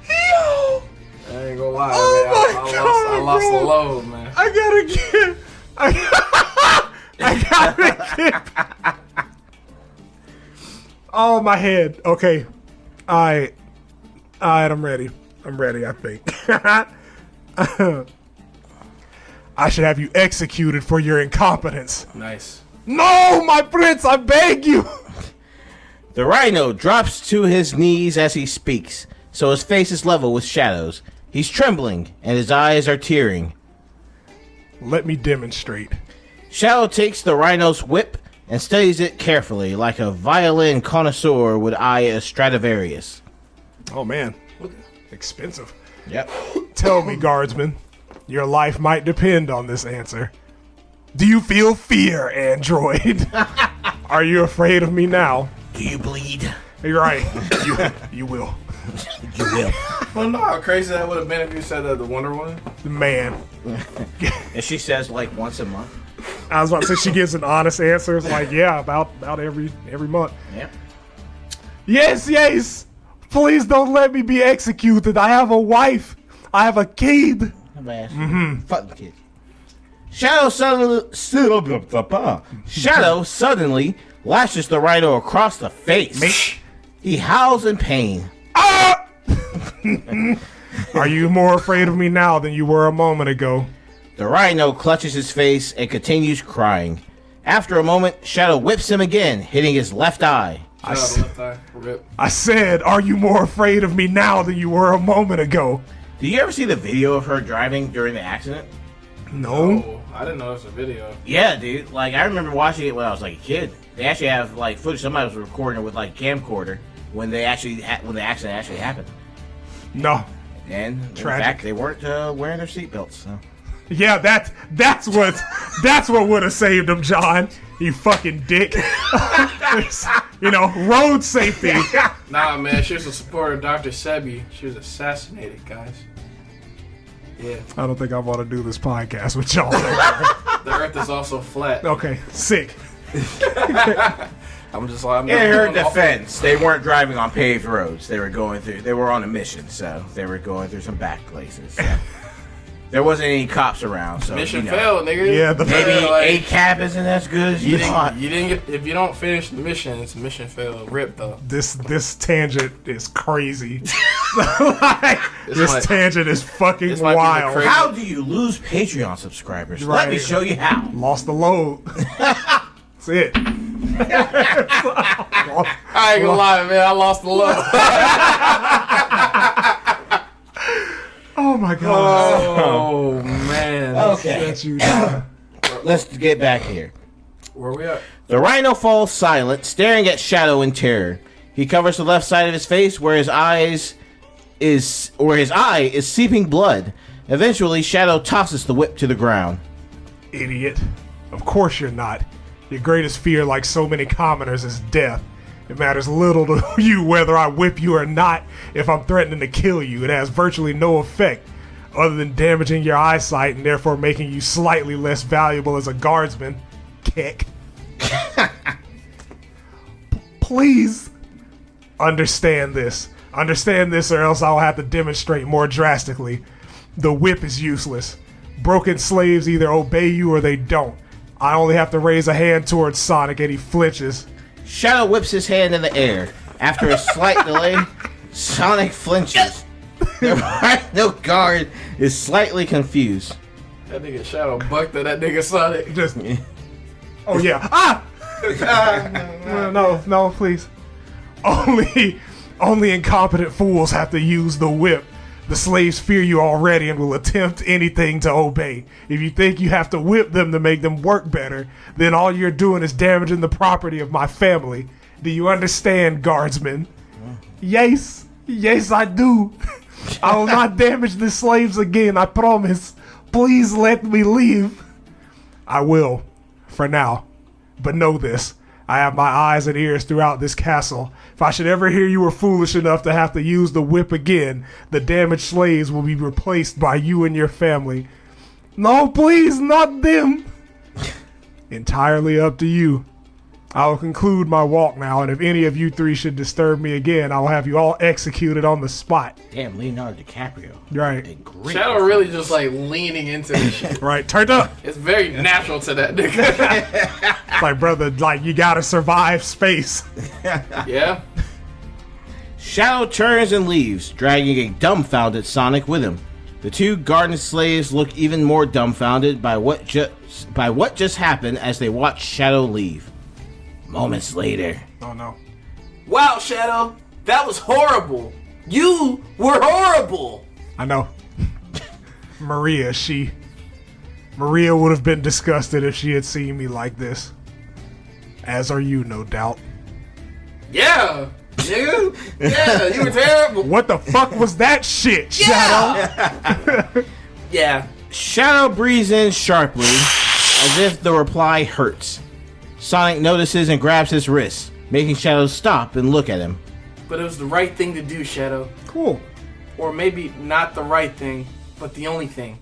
Speaker 1: Yo.
Speaker 3: I ain't gonna lie,
Speaker 1: Oh
Speaker 3: man.
Speaker 1: my
Speaker 3: I
Speaker 1: God,
Speaker 3: lost
Speaker 1: bro.
Speaker 3: the load, man.
Speaker 1: I gotta get. Oh, my head. Okay. Alright, I'm ready. I think. I should have you executed for your incompetence.
Speaker 3: Nice.
Speaker 1: No, my prince, I beg you.
Speaker 2: The rhino drops to his knees as he speaks, so his face is level with Shadow's. He's trembling, and his eyes are tearing.
Speaker 1: Let me demonstrate.
Speaker 2: Shadow takes the rhino's whip and studies it carefully, like a violin connoisseur would eye a Stradivarius.
Speaker 1: Oh, man. Expensive.
Speaker 2: Yep.
Speaker 1: Tell me, guardsman, your life might depend on this answer. Do you feel fear, android? Are you afraid of me now?
Speaker 2: Do you bleed?
Speaker 1: You're right. You will.
Speaker 2: You will.
Speaker 3: Well, no, how crazy that would have been if you said the Wonder Woman.
Speaker 1: Man.
Speaker 2: And she says like once a month.
Speaker 1: I was about to say she gives an honest answer. It's like, yeah, about every month.
Speaker 2: Yep.
Speaker 1: Yes. Please don't let me be executed. I have a wife. I have a kid.
Speaker 2: Fuck the kid. Shadow suddenly lashes the rhino across the face. He howls in pain.
Speaker 1: Are you more afraid of me now than you were a moment ago?
Speaker 2: The rhino clutches his face and continues crying. After a moment, Shadow whips him again, hitting his left eye.
Speaker 1: I said, are you more afraid of me now than you were a moment ago?
Speaker 2: Did you ever see the video of her driving during the accident?
Speaker 1: No.
Speaker 3: Oh, I didn't know it was a video.
Speaker 2: Yeah, dude. Like, I remember watching it when I was like a kid. They actually have like footage. Somebody was recording it with like camcorder when they actually when the accident actually happened.
Speaker 1: No.
Speaker 2: And in
Speaker 1: Tragic.
Speaker 2: fact, they weren't wearing their seatbelts. So.
Speaker 1: Yeah, that's what would have saved him, John. You fucking dick. Road safety.
Speaker 3: Nah, man, she was a supporter of Dr. Sebi. She was assassinated, guys. Yeah.
Speaker 1: I don't think I want to do this podcast with y'all.
Speaker 3: The earth is also flat.
Speaker 1: Okay, sick.
Speaker 3: I'm just like,
Speaker 2: In her defense, they weren't driving on paved roads. They were on a mission, so they were going through some back places. So. There wasn't any cops around, so
Speaker 3: mission failed, nigga.
Speaker 1: Yeah,
Speaker 2: maybe
Speaker 3: like,
Speaker 2: a cap isn't as good as you thought.
Speaker 3: You didn't get. If you don't finish the mission, it's a mission failed. Rip though.
Speaker 1: This tangent is crazy.
Speaker 3: This
Speaker 1: tangent is fucking
Speaker 3: this might be the
Speaker 1: wild.
Speaker 3: crazy-
Speaker 2: How do you lose Patreon subscribers?
Speaker 1: Right.
Speaker 2: Let me show you how.
Speaker 1: Lost the load. That's it.
Speaker 3: I ain't gonna lie, man. I lost the load.
Speaker 1: Oh my god.
Speaker 3: Oh man.
Speaker 2: Okay,
Speaker 1: That's you, John.
Speaker 2: let's get back here.
Speaker 3: Where we at?
Speaker 2: The rhino falls silent, staring at Shadow in terror. He covers the left side of his face where his eye is seeping blood. Eventually, Shadow tosses the whip to the ground.
Speaker 1: Idiot. Of course you're not. Your greatest fear, like so many commoners, is death. It matters little to you whether I whip you or not. If I'm threatening to kill you, it has virtually no effect other than damaging your eyesight and therefore making you slightly less valuable as a guardsman. Kick. Please understand this. Understand this, or else I'll have to demonstrate more drastically. The whip is useless. Broken slaves either obey you or they don't. I only have to raise a hand towards Sonic and he flinches.
Speaker 2: Shadow whips his hand in the air. After a slight delay, Sonic flinches. The Rhino guard is slightly confused.
Speaker 3: That nigga Shadow bucked at that nigga Sonic.
Speaker 1: Just. Oh yeah. Ah. No, please. Only incompetent fools have to use the whip. The slaves fear you already and will attempt anything to obey. If you think you have to whip them to make them work better, then all you're doing is damaging the property of my family. Do you understand, guardsmen? Yes, I do. I will not damage the slaves again, I promise. Please let me leave. I will, for now. But know this. I have my eyes and ears throughout this castle. If I should ever hear you were foolish enough to have to use the whip again, the damaged slaves will be replaced by you and your family. No, please, not them. Entirely up to you. I will conclude my walk now, and if any of you three should disturb me again, I will have you all executed on the spot.
Speaker 2: Damn, Leonardo DiCaprio.
Speaker 1: Right.
Speaker 2: Great.
Speaker 3: Shadow really just like leaning into this shit.
Speaker 1: Right, turned up.
Speaker 3: It's very natural to that nigga.
Speaker 1: Like, brother, like, you gotta survive space.
Speaker 3: Yeah.
Speaker 2: Shadow turns and leaves, dragging a dumbfounded Sonic with him. The two garden slaves look even more dumbfounded by what just happened as they watch Shadow leave. Moments later.
Speaker 1: Oh, no.
Speaker 3: Wow, Shadow, that was horrible. You were horrible.
Speaker 1: I know. Maria would have been disgusted if she had seen me like this. As are you, no doubt.
Speaker 3: Yeah, nigga. Yeah, you were terrible.
Speaker 1: What the fuck was that shit, Shadow?
Speaker 3: Yeah.
Speaker 2: Shadow breathes in sharply, as if the reply hurts. Sonic notices and grabs his wrist, making Shadow stop and look at him.
Speaker 3: But it was the right thing to do, Shadow.
Speaker 1: Cool.
Speaker 3: Or maybe not the right thing, but the only thing.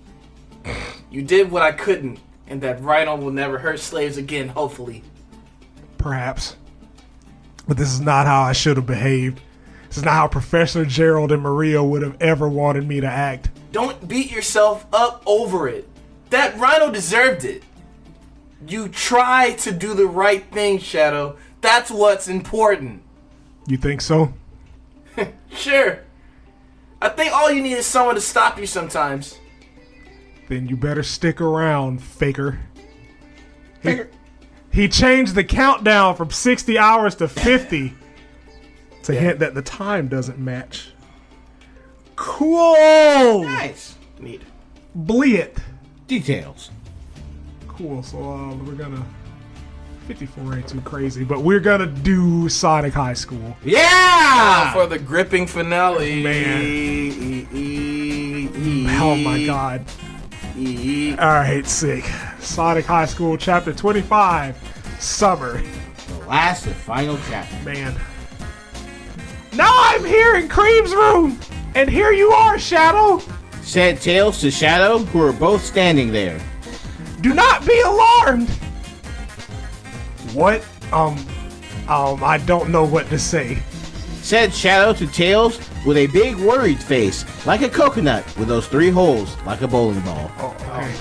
Speaker 3: You did what I couldn't, and that Rhino will never hurt slaves again, hopefully.
Speaker 1: Perhaps. But this is not how I should have behaved. This is not how Professor Gerald and Maria would have ever wanted me to act.
Speaker 3: Don't beat yourself up over it. That Rhino deserved it. You try to do the right thing, Shadow. That's what's important.
Speaker 1: You think so?
Speaker 3: Sure. I think all you need is someone to stop you sometimes.
Speaker 1: Then you better stick around, faker. He changed the countdown from 60 hours to 50. It's a hint that the time doesn't match. Cool!
Speaker 2: Nice.
Speaker 3: Neat.
Speaker 1: Bleat.
Speaker 2: Details.
Speaker 1: Cool, so we're gonna... 54 ain't too crazy, but we're gonna do Sonic High School.
Speaker 2: Yeah!
Speaker 3: For the gripping finale.
Speaker 1: Man. Oh my god. Alright, sick. Sonic High School, Chapter 25, Summer.
Speaker 2: The last and final chapter.
Speaker 1: Man. Now I'm here in Cream's room, and here you are, Shadow.
Speaker 2: Said Tails to Shadow, who were both standing there.
Speaker 1: Do not be alarmed. What? I don't know what to say.
Speaker 2: Said Shadow to Tails with a big worried face, like a coconut with those 3 holes, like a bowling ball.
Speaker 1: Oh, okay.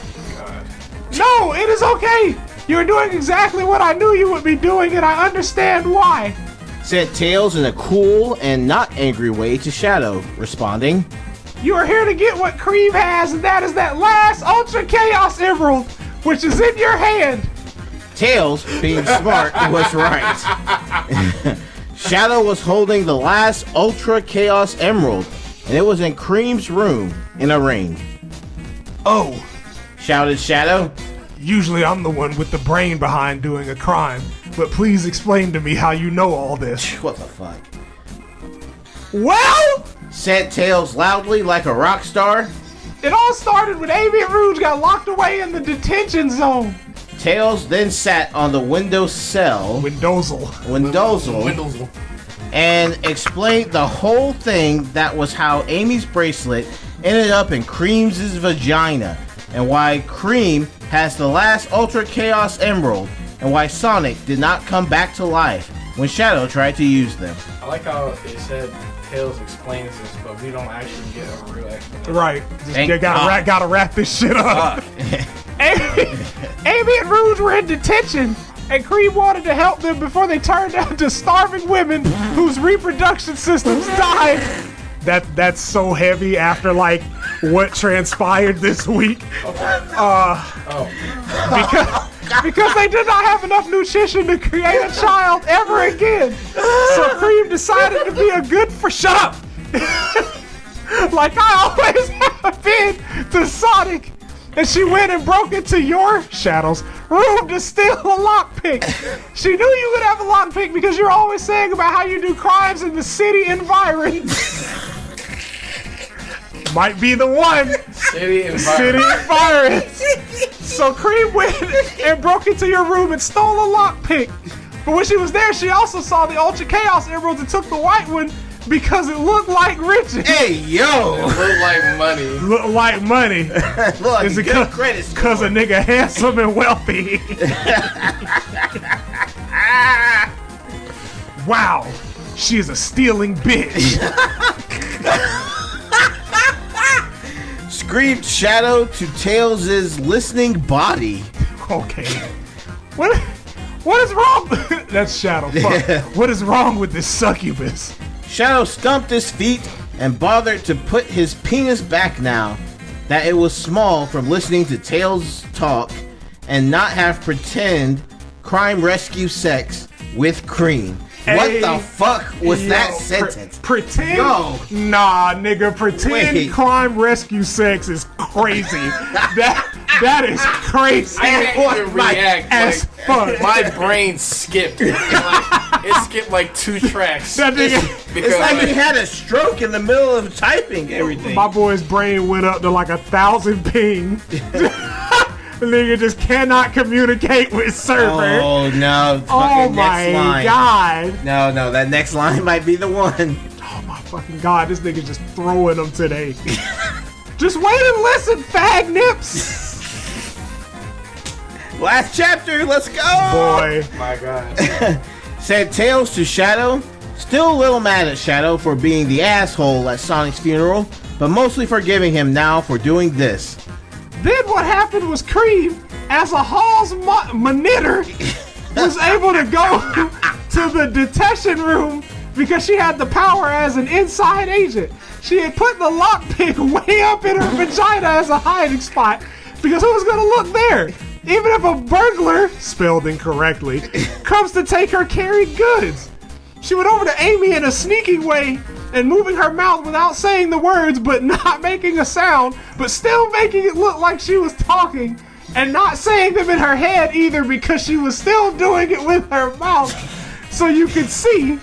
Speaker 1: No, it is okay. You're doing exactly what I knew you would be doing, and I understand why.
Speaker 2: Said Tails in a cool and not angry way to Shadow, responding,
Speaker 1: You are here to get what Cream has, and that is that last Ultra Chaos Emerald, which is in your hand.
Speaker 2: Tails, being smart, was right. Shadow was holding the last Ultra Chaos Emerald, and it was in Cream's room, in a ring.
Speaker 1: Oh,
Speaker 2: Shouted Shadow.
Speaker 1: usually I'm the one with the brain behind doing a crime, but please explain to me how you know all this.
Speaker 2: What the fuck?
Speaker 1: Well,
Speaker 2: Said Tails loudly like a rock star.
Speaker 1: it all started when Amy and Rouge got locked away in the detention zone.
Speaker 2: Tails then sat on the windowsill,
Speaker 1: Windowsill.
Speaker 2: and explained the whole thing. That was how Amy's bracelet ended up in Cream's vagina, and why Cream has the last Ultra Chaos Emerald, and why Sonic did not come back to life when Shadow tried to use them.
Speaker 3: I like how it said Tails explains this, but we don't actually get a real explanation.
Speaker 1: Right.
Speaker 2: Thank
Speaker 1: You gotta wrap this shit up. Amy and Rouge were in detention, and Cream wanted to help them before they turned out to starving women whose reproduction systems died. that's so heavy after like what transpired this week. Because they did not have enough nutrition to create a child ever again. So Cream decided to be a good for shut up. Like I always have been to Sonic. And she went and broke into your Shadow's room to steal a lockpick. She knew you would have a lockpick because you're always saying about how you do crimes in the city environs. Might be the one.
Speaker 3: City
Speaker 1: environs. So Cream went and broke into your room and stole a lockpick. But when she was there, she also saw the Ultra Chaos Emeralds and took the white one because it looked like riches.
Speaker 2: Hey, yo!
Speaker 3: It looked like money.
Speaker 1: Look like money.
Speaker 2: Look like
Speaker 1: Is
Speaker 2: a
Speaker 1: it
Speaker 2: good credit score.
Speaker 1: Cause a nigga handsome and wealthy. Wow, she is a stealing bitch.
Speaker 2: Screamed Shadow to Tails' listening body.
Speaker 1: Okay. What is wrong? That's Shadow. Fuck.
Speaker 2: Yeah.
Speaker 1: What is wrong with this succubus?
Speaker 2: Shadow stumped his feet and bothered to put his penis back now that it was small from listening to Tails talk and not have pretend crime rescue sex with Cream. What the fuck was that sentence?
Speaker 1: Pretend?
Speaker 2: Yo.
Speaker 1: Nah, nigga. Pretend
Speaker 2: Wait.
Speaker 1: crime rescue sex is crazy. that is crazy.
Speaker 3: I can't even react.
Speaker 1: As fuck.
Speaker 3: My brain skipped. It skipped like 2 tracks.
Speaker 1: That nigga.
Speaker 2: It's like he had a stroke in the middle of typing everything.
Speaker 1: My boy's brain went up to like 1,000 ping. The nigga just cannot communicate with server.
Speaker 2: Oh no!
Speaker 1: Oh
Speaker 2: Fucking
Speaker 1: my
Speaker 2: next line.
Speaker 1: god.
Speaker 2: No, that next line might be the one.
Speaker 1: Oh my fucking god, this nigga just throwing them today. Just wait and listen, fag nips.
Speaker 2: Last chapter, let's go!
Speaker 1: Boy.
Speaker 3: My God.
Speaker 2: Said Tails to Shadow, still a little mad at Shadow for being the asshole at Sonic's funeral, but mostly forgiving him now for doing this.
Speaker 1: Then what happened was Cream, as a Hall's monitor, was able to go to the detection room because she had the power as an inside agent. She had put the lockpick way up in her vagina as a hiding spot because who was gonna look there? Even if a burglar, spelled incorrectly, comes to take her carried goods. She went over to Amy in a sneaking way and moving her mouth without saying the words but not making a sound, but still making it look like she was talking and not saying them in her head either because she was still doing it with her mouth. So you could see,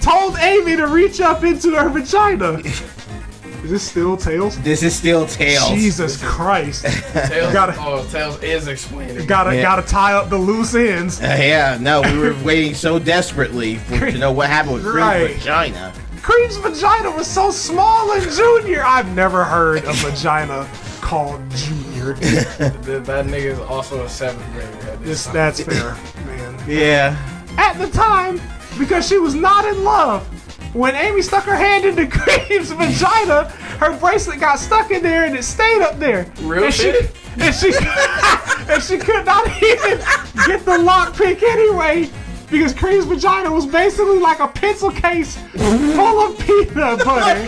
Speaker 1: told Amy to reach up into her vagina. Is this still Tails?
Speaker 2: This is still Tails.
Speaker 1: Jesus Christ.
Speaker 3: Tails is explaining.
Speaker 1: Gotta tie up the loose ends.
Speaker 2: Yeah, no, we were waiting so desperately to know what happened with Cream's vagina.
Speaker 1: Cream's vagina was so small and junior. I've never heard a vagina called junior.
Speaker 3: That nigga is also a 7th grader.
Speaker 1: That's fair, man.
Speaker 2: Yeah.
Speaker 1: At the time, because she was not in love, when Amy stuck her hand into Cream's vagina, her bracelet got stuck in there and it stayed up there.
Speaker 3: Real shit?
Speaker 1: And she could not even get the lockpick anyway. Because Cream's vagina was basically like a pencil case full of peanut butter.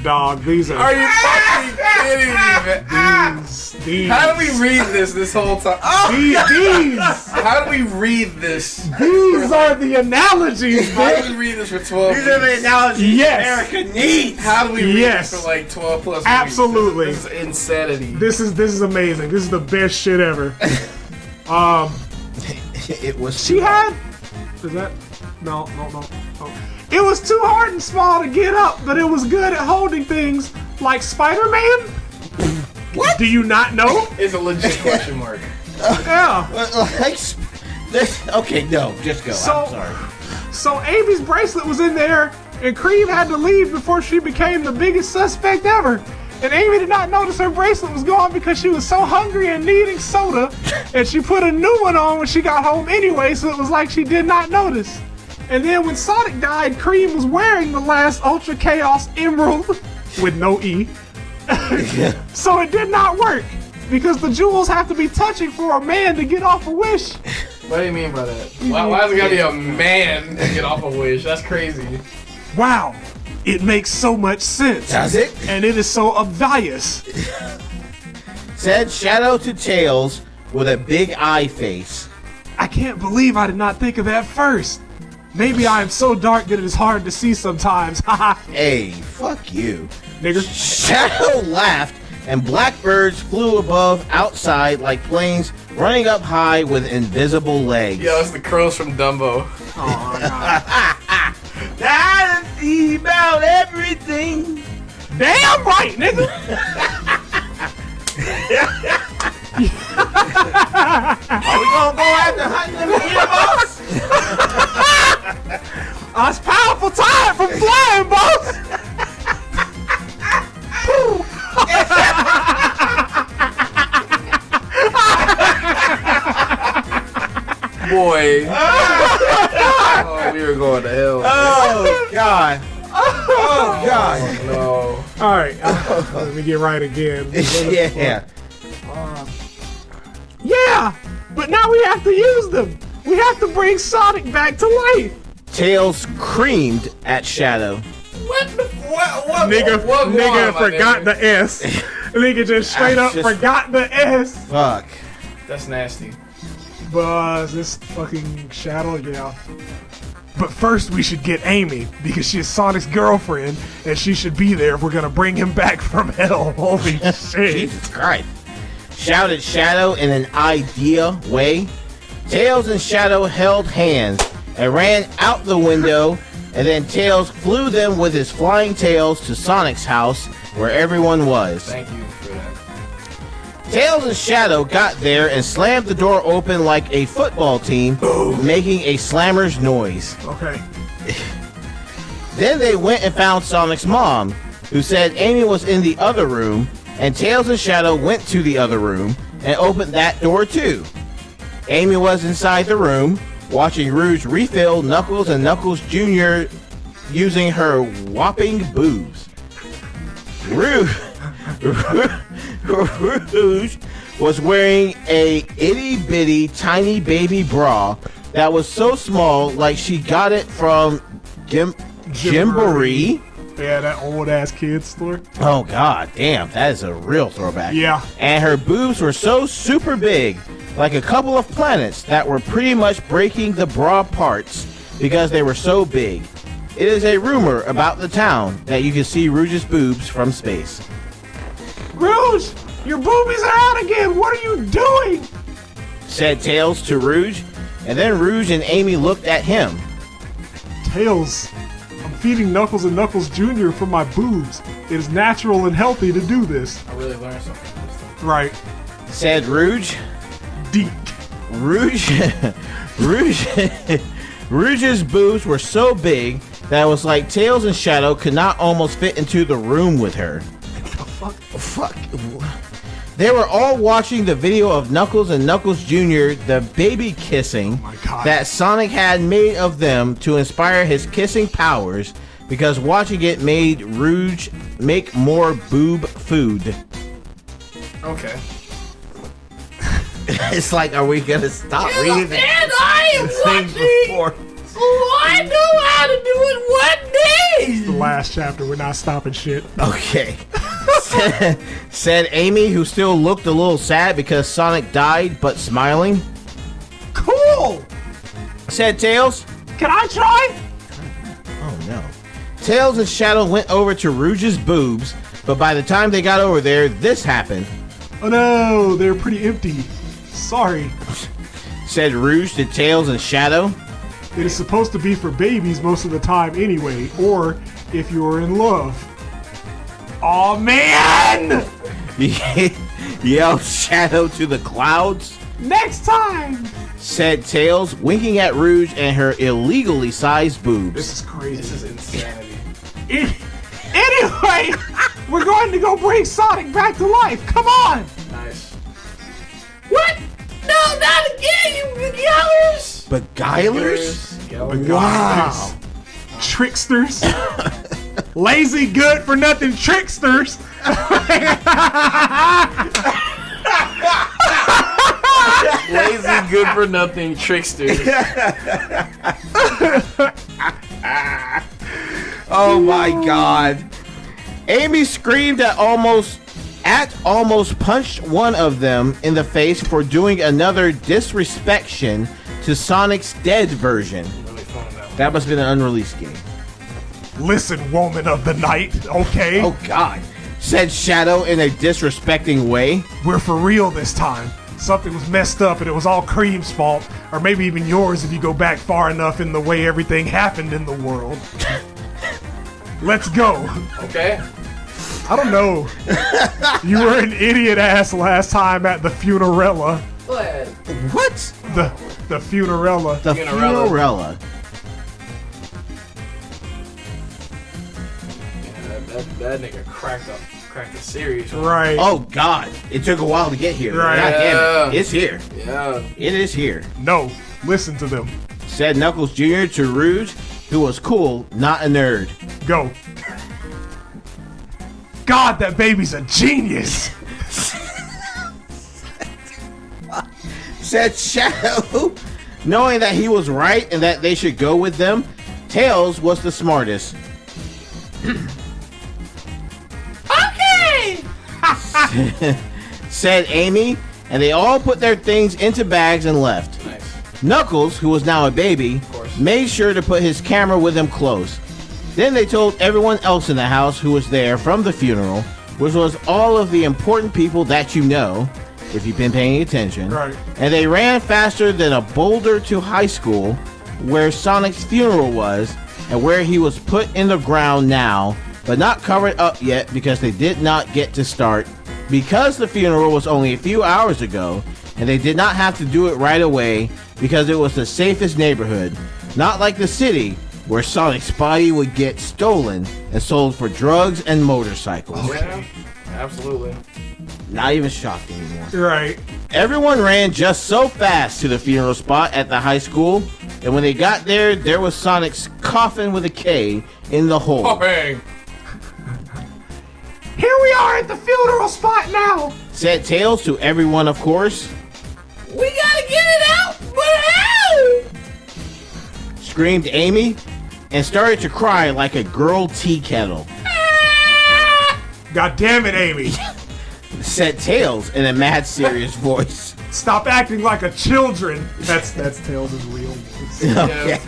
Speaker 1: Dog, these are
Speaker 3: you fucking kidding me, man?
Speaker 1: these.
Speaker 3: How do we read this whole time?
Speaker 1: These.
Speaker 3: How do we read this?
Speaker 1: These are the analogies,
Speaker 3: How do
Speaker 1: bitch.
Speaker 3: we read this for 12
Speaker 2: These are the
Speaker 3: weeks?
Speaker 2: analogies
Speaker 1: Yes.
Speaker 2: America needs.
Speaker 3: How do we read
Speaker 1: Yes.
Speaker 3: this for like 12 plus weeks?
Speaker 1: Absolutely.
Speaker 3: This is insanity.
Speaker 1: This is amazing. This is the best shit ever.
Speaker 2: It was.
Speaker 1: She had. Is that? No. Oh. It was too hard and small to get up, but it was good at holding things like Spider-Man. What? Do you not know?
Speaker 3: It's a legit question mark.
Speaker 1: Yeah.
Speaker 2: Okay, no, just go. I'm sorry.
Speaker 1: So Amy's bracelet was in there, and Cream had to leave before she became the biggest suspect ever. And Amy did not notice her bracelet was gone because she was so hungry and needing soda, and she put a new one on when she got home anyway, so it was like she did not notice. And then when Sonic died, Cream was wearing the last Ultra Chaos Emerald with no E. So it did not work because the jewels have to be touching for a man to get off a wish.
Speaker 3: What do you mean by that? Why is it gotta be a man to get off a wish? That's crazy.
Speaker 1: Wow, it makes so much sense.
Speaker 2: Does it?
Speaker 1: And it is so obvious.
Speaker 2: Said Shadow to Tails with a big eye face.
Speaker 1: I can't believe I did not think of that first. Maybe I am so dark that it is hard to see sometimes. Haha.
Speaker 2: Hey, fuck you.
Speaker 1: Nigga.
Speaker 2: Shadow laughed, and blackbirds flew above outside like planes running up high with invisible legs.
Speaker 3: Yo, it's the crows from Dumbo.
Speaker 1: Oh, God.
Speaker 2: I see about everything.
Speaker 1: Damn right, nigga.
Speaker 2: Are we gonna go after hunting them boss?
Speaker 1: It's powerful time from flying, boss.
Speaker 3: Boy. Oh, we were going to hell.
Speaker 2: Oh God. Oh God.
Speaker 3: No.
Speaker 1: All right, let me get right again.
Speaker 2: Yeah.
Speaker 1: Yeah, but now we have to use them. We have to bring Sonic back to life.
Speaker 2: Tails screamed at Shadow.
Speaker 3: What the what
Speaker 1: Nigga forgot the S. Nigga just straight up
Speaker 2: Just-
Speaker 1: forgot the S.
Speaker 2: Fuck.
Speaker 3: That's nasty.
Speaker 1: Buzz, this fucking Shadow, yeah. But first we should get Amy, because she's Sonic's girlfriend, and she should be there if we're gonna bring him back from hell. Holy shit.
Speaker 2: Jesus Christ. Shouted Shadow in an idea way. Tails and Shadow held hands and ran out the window, and then Tails flew them with his flying tails to Sonic's house where everyone was.
Speaker 3: Thank you for that.
Speaker 2: Tails and Shadow got there and slammed the door open like a football team, making a slammer's noise.
Speaker 1: Okay.
Speaker 2: Then they went and found Sonic's mom, who said Amy was in the other room, and Tails and Shadow went to the other room and opened that door too. Amy was inside the room, watching Rouge refill Knuckles and Knuckles Jr. using her whopping boobs. Rouge was wearing a itty bitty tiny baby bra that was so small like she got it from Gymboree.
Speaker 1: Yeah, that old ass kid store.
Speaker 2: Oh god damn, that is a real throwback.
Speaker 1: Yeah.
Speaker 2: And her boobs were so super big, like a couple of planets that were pretty much breaking the bra parts because they were so big. It is a rumor about the town that you can see Rouge's boobs from space.
Speaker 1: Rouge, your boobies are out again. What are you doing?
Speaker 2: Said Tails to Rouge, and then Rouge and Amy looked at him.
Speaker 1: Tails, I'm feeding Knuckles and Knuckles Jr. from my boobs. It is natural and healthy to do this.
Speaker 3: I really learned something from this thing.
Speaker 1: Right.
Speaker 2: Said Rouge.
Speaker 1: Deep.
Speaker 2: Rouge's boobs were so big that it was like Tails and Shadow could not almost fit into the room with her. Fuck. They were all watching the video of Knuckles and Knuckles Jr. the baby kissing
Speaker 1: my God.
Speaker 2: that Sonic had made of them to inspire his kissing powers, because watching it made Rouge make more boob food.
Speaker 3: Okay.
Speaker 2: It's like, are we gonna stop reading the
Speaker 3: And I am
Speaker 2: thing
Speaker 3: watching.
Speaker 2: before?
Speaker 3: So I know how to do it one day.
Speaker 1: The last chapter, we're not stopping shit.
Speaker 2: Okay. said Amy, who still looked a little sad because Sonic died, but smiling.
Speaker 1: Cool!
Speaker 2: Said Tails.
Speaker 1: Can I try?
Speaker 2: Oh no. Tails and Shadow went over to Rouge's boobs, but by the time they got over there, this happened.
Speaker 1: Oh no, they're pretty empty. Sorry.
Speaker 2: Said Rouge to Tails and Shadow.
Speaker 1: It is supposed to be for babies most of the time anyway, or if you're in love. Aw, man!
Speaker 2: Yelled Shadow to the clouds.
Speaker 1: Next time!
Speaker 2: Said Tails, winking at Rouge and her illegally sized boobs.
Speaker 1: This is crazy.
Speaker 3: This is insanity.
Speaker 1: Anyway, we're going to go bring Sonic back to life. Come on!
Speaker 3: Nice. What? No, not again, you beguilers!
Speaker 2: Beguilers?
Speaker 1: Wow. Tricksters. Lazy, good for nothing tricksters.
Speaker 3: Lazy, good for nothing tricksters.
Speaker 2: Oh my God. Amy screamed at almost punched one of them in the face for doing another disrespect to Sonic's dead version. That must have been an unreleased game.
Speaker 1: Listen, woman of the night, okay?
Speaker 2: Oh God, said Shadow in a disrespecting way.
Speaker 1: We're for real this time. Something was messed up and it was all Cream's fault, or maybe even yours if you go back far enough in the way everything happened in the world. Let's go.
Speaker 3: Okay.
Speaker 1: I don't know. You were an idiot ass last time at the funerella.
Speaker 2: What?
Speaker 1: The funerella.
Speaker 2: The funerella.
Speaker 3: That nigga cracked the series.
Speaker 1: Right.
Speaker 2: Oh God, it took a while to get here.
Speaker 1: Right.
Speaker 2: God damn it. It's here.
Speaker 3: Yeah.
Speaker 2: It is here.
Speaker 1: No, listen to them.
Speaker 2: Said Knuckles Jr. to Rouge, who was cool, not a nerd.
Speaker 1: Go. God, that baby's a genius.
Speaker 2: Said Shadow, knowing that he was right and that they should go with them, Tails was the smartest.
Speaker 3: Okay.
Speaker 2: Said Amy, and they all put their things into bags and left.
Speaker 3: Nice.
Speaker 2: Knuckles, who was now a baby, made sure to put his camera with him close. Then they told everyone else in the house who was there from the funeral, which was all of the important people that you know, if you've been paying attention.
Speaker 1: Right.
Speaker 2: And they ran faster than a boulder to high school, where Sonic's funeral was, and where he was put in the ground now, but not covered up yet because they did not get to start. Because the funeral was only a few hours ago, and they did not have to do it right away because it was the safest neighborhood, not like the city, where Sonic's body would get stolen and sold for drugs and motorcycles.
Speaker 3: Yeah. Absolutely.
Speaker 2: Not even shocked anymore.
Speaker 1: Right.
Speaker 2: Everyone ran just so fast to the funeral spot at the high school, and when they got there, there was Sonic's coffin with a K in the hole.
Speaker 3: Oh, bang.
Speaker 1: Here we are at the funeral spot now.
Speaker 2: Said Tails to everyone, of course.
Speaker 3: We gotta get it out, but how?
Speaker 2: Screamed Amy, and started to cry like a girl tea kettle.
Speaker 1: God damn it, Amy.
Speaker 2: Said Tails in a mad serious voice.
Speaker 1: Stop acting like a children. That's Tails' real voice.
Speaker 2: Yeah.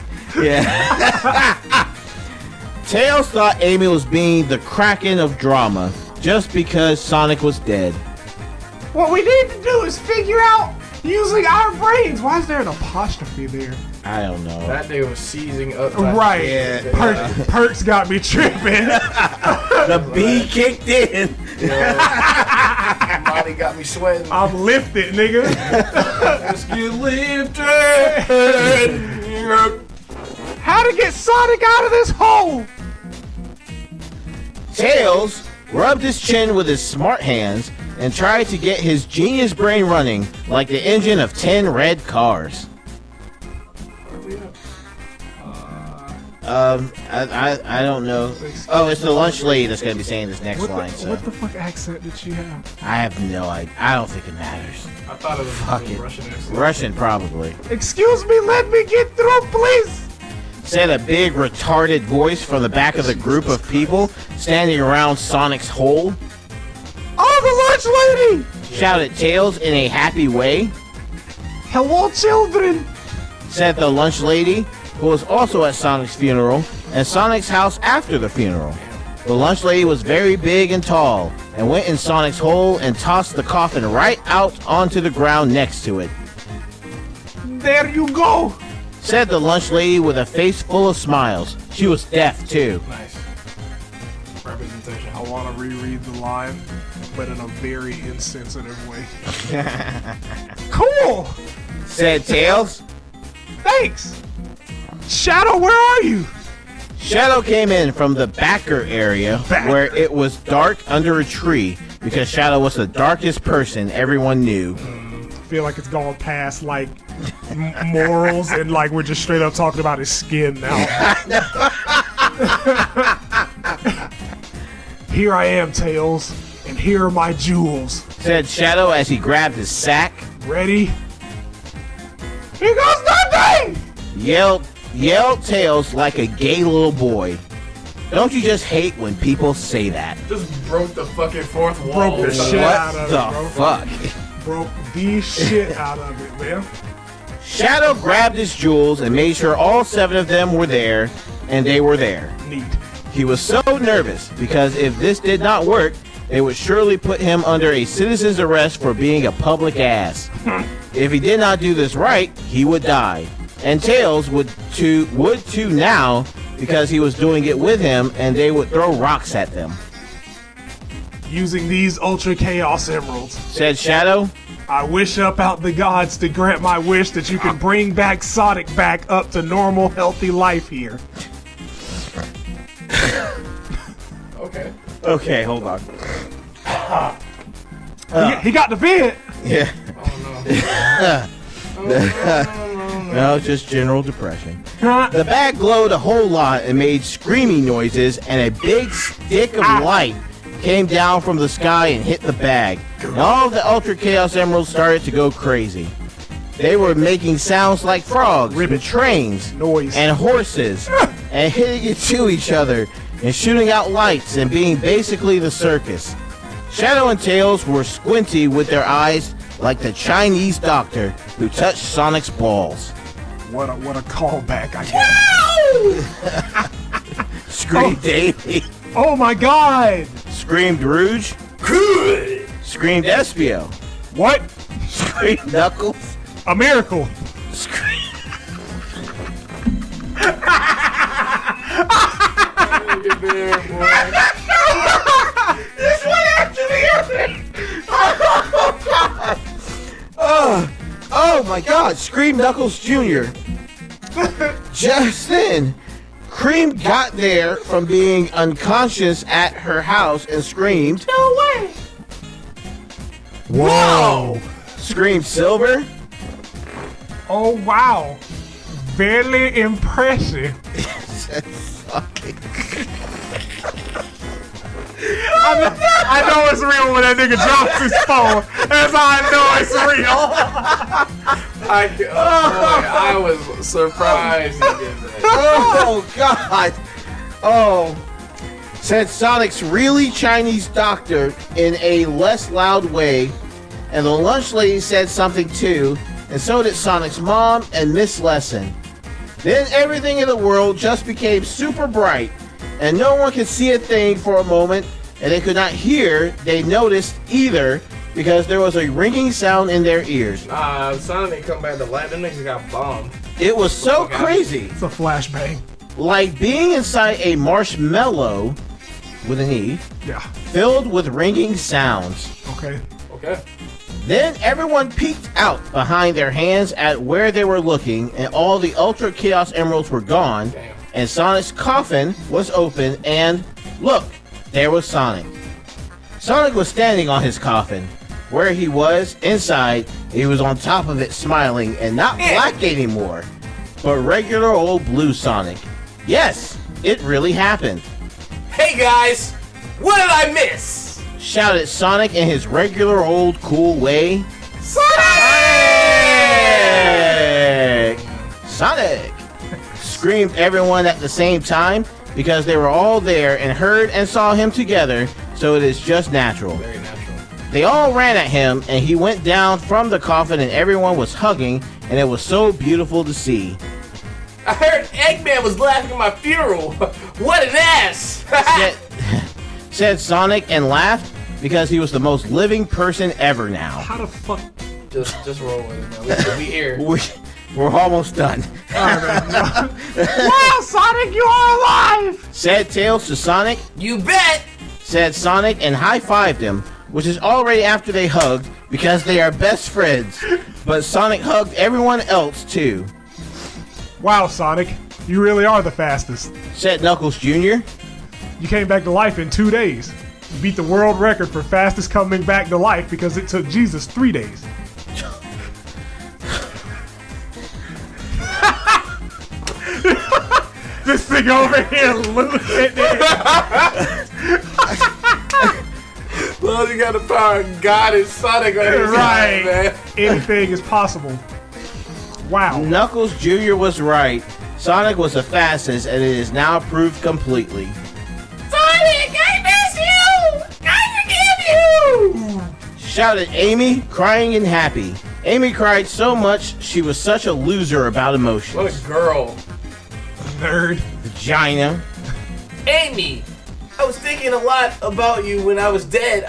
Speaker 2: Tails thought Amy was being the Kraken of drama just because Sonic was dead.
Speaker 1: What we need to do is figure out using our brains. Why is there an apostrophe there?
Speaker 2: I don't know.
Speaker 3: That nigga was seizing up.
Speaker 1: Right.
Speaker 2: Yeah.
Speaker 1: Perks got me tripping.
Speaker 2: The B kicked in.
Speaker 3: Body got me sweating.
Speaker 1: I'm lifted, nigga.
Speaker 3: Let's get lifted.
Speaker 1: How to get Sonic out of this hole?
Speaker 2: Tails rubbed his chin with his smart hands and tried to get his genius brain running like the engine of 10 red cars. I don't know. Oh, it's the lunch lady that's gonna be saying this next line. So
Speaker 1: What the fuck accent did she have?
Speaker 2: I have no idea. I don't think it matters.
Speaker 3: I thought it was
Speaker 2: Fuck
Speaker 3: Russian
Speaker 2: it.
Speaker 3: accent.
Speaker 2: Russian probably.
Speaker 1: Excuse me, let me get through, please.
Speaker 2: Said a big retarded voice from the back of the group of people standing around Sonic's hole.
Speaker 1: Oh, the lunch lady.
Speaker 2: Shouted Tails in a happy way.
Speaker 1: Hello, children.
Speaker 2: Said the lunch lady, who was also at Sonic's funeral and Sonic's house after the funeral. The lunch lady was very big and tall and went in Sonic's hole and tossed the coffin right out onto the ground next to it.
Speaker 1: There you go.
Speaker 2: Said the lunch lady with a face full of smiles. She was deaf too.
Speaker 3: Nice. Representation.
Speaker 1: I want to reread the line, but in a very insensitive way. Cool.
Speaker 2: Said Tails.
Speaker 1: Thanks. Shadow, where are you?
Speaker 2: Shadow came in from the backer area where it was dark under a tree because Shadow was the darkest person everyone knew.
Speaker 1: I feel like it's gone past like morals and like we're just straight up talking about his skin now. Here I am, Tails, and here are my jewels.
Speaker 2: Said Shadow as he grabbed his sack.
Speaker 1: Ready? Here goes nothing!
Speaker 2: Yelled Tails like a gay little boy. Don't you just hate when people say that?
Speaker 3: Just broke the fucking fourth wall.
Speaker 1: Broke the shit out
Speaker 2: What
Speaker 1: of
Speaker 2: the
Speaker 1: it, bro.
Speaker 2: fuck?
Speaker 1: Broke the shit out of it, man.
Speaker 2: Shadow grabbed his jewels and made sure all 7 of them were there, and they were there.
Speaker 1: Neat.
Speaker 2: He was so nervous because if this did not work, they would surely put him under a citizen's arrest for being a public ass. If he did not do this right, he would die. And Tails would too now because he was doing it with him, and they would throw rocks at them.
Speaker 1: Using these Ultra Chaos Emeralds,
Speaker 2: Said Shadow.
Speaker 1: I wish up out the gods to grant my wish that you can bring back Sonic back up to normal, healthy life here.
Speaker 3: Okay.
Speaker 2: Okay, hold on.
Speaker 1: He got the vid.
Speaker 2: Yeah.
Speaker 3: Oh no.
Speaker 2: No, just general depression.
Speaker 1: Huh?
Speaker 2: The bag glowed a whole lot and made screaming noises, and a big stick of light came down from the sky and hit the bag. And all of the Ultra Chaos Emeralds started to go crazy. They were making sounds like frogs, and trains,
Speaker 1: Noise.
Speaker 2: and horses, and hitting into each other, and shooting out lights, and being basically the circus. Shadow and Tails were squinty with their eyes like the Chinese doctor who touched Sonic's balls.
Speaker 1: What a callback, I guess.
Speaker 2: Screamed Davey.
Speaker 1: Oh my god!
Speaker 2: Screamed Rouge.
Speaker 3: Good.
Speaker 2: Screamed Espio.
Speaker 1: What?
Speaker 2: Screamed Knuckles.
Speaker 1: A miracle!
Speaker 2: Screamed...
Speaker 3: Look at there, boy.
Speaker 2: This one after the other! Oh my god, screamed Knuckles Jr. Just then, Cream got there from being unconscious at her house and screamed, "No way!"
Speaker 1: Whoa!
Speaker 2: Screamed Silver.
Speaker 1: Oh wow! Very impressive. I know it's real when that nigga drops his phone. That's how I know it's real.
Speaker 3: I was surprised he did that.
Speaker 2: Oh god! Oh. Said Sonic's really Chinese doctor in a less loud way, and the lunch lady said something too, and so did Sonic's mom and Miss Lesson. Then everything in the world just became super bright, and no one could see a thing for a moment, and they could not hear, they noticed either, because there was a ringing sound in their ears.
Speaker 3: Sonic didn't come back to life. Them niggas got bombed.
Speaker 2: It was so crazy,
Speaker 1: It's a flashbang.
Speaker 2: like being inside a marshmallow, with an E,
Speaker 1: Yeah.
Speaker 2: filled with ringing sounds.
Speaker 1: Okay.
Speaker 3: Okay.
Speaker 2: Then everyone peeked out behind their hands at where they were looking, and all the Ultra Chaos Emeralds were gone,
Speaker 3: Damn.
Speaker 2: and Sonic's coffin was open, and look, there was Sonic. Sonic was standing on his coffin. Where he was, inside, he was on top of it smiling, and not black anymore, but regular old blue Sonic. Yes, it really happened.
Speaker 3: Hey guys, what did I miss?
Speaker 2: Shouted Sonic in his regular old cool way.
Speaker 3: Sonic!
Speaker 2: Sonic! Screamed everyone at the same time because they were all there and heard and saw him together, so it is just natural.
Speaker 3: Very natural.
Speaker 2: They all ran at him and he went down from the coffin and everyone was hugging, and it was so beautiful to see.
Speaker 3: I heard Eggman was laughing at my funeral. What an ass!
Speaker 2: said Sonic and laughed because he was the most living person ever now.
Speaker 1: How the fuck?
Speaker 3: just roll with it, man. We here.
Speaker 2: We're almost done.
Speaker 1: Wow, Sonic, you are alive!
Speaker 2: Said Tails to Sonic,
Speaker 3: You bet!
Speaker 2: said Sonic and high-fived him, which is already after they hugged because they are best friends. But Sonic hugged everyone else too.
Speaker 1: Wow, Sonic, you really are the fastest.
Speaker 2: Said Knuckles Jr.
Speaker 1: You came back to life in 2 days. You beat the world record for fastest coming back to life because it took Jesus 3 days. This thing over here losing it.
Speaker 3: Well, you got the power of God and Sonic on his
Speaker 1: Right.
Speaker 3: side, man.
Speaker 1: Anything is possible. Wow.
Speaker 2: Knuckles Jr. was right. Sonic was the fastest, and it is now proved completely. shouted Amy, crying and happy. Amy cried so much she was such a loser about emotions.
Speaker 3: What a girl.
Speaker 1: Nerd.
Speaker 2: Vagina.
Speaker 3: Amy, I was thinking a lot about you when I was dead.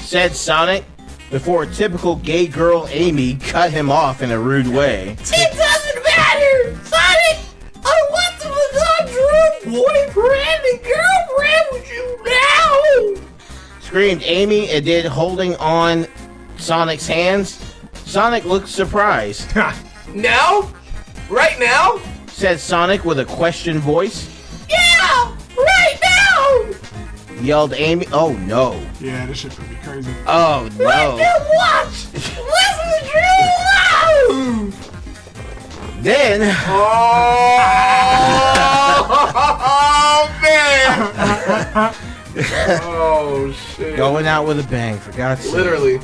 Speaker 2: Said Sonic, before typical gay girl Amy cut him off in a rude way.
Speaker 3: It doesn't matter, Sonic! I want to become your boyfriend and girlfriend with you now!
Speaker 2: Screamed Amy and did, holding on Sonic's hands. Sonic looked surprised.
Speaker 3: Now? Right now?
Speaker 2: Said Sonic with a question voice.
Speaker 3: Yeah! Right now!
Speaker 2: Yelled Amy. Oh no.
Speaker 1: Yeah, this shit gonna be crazy.
Speaker 2: Oh no.
Speaker 3: Watch! Listen to true love!
Speaker 2: Then.
Speaker 3: Oh, man! Oh, shit.
Speaker 2: Going out with a bang, for God's sake.
Speaker 3: Literally.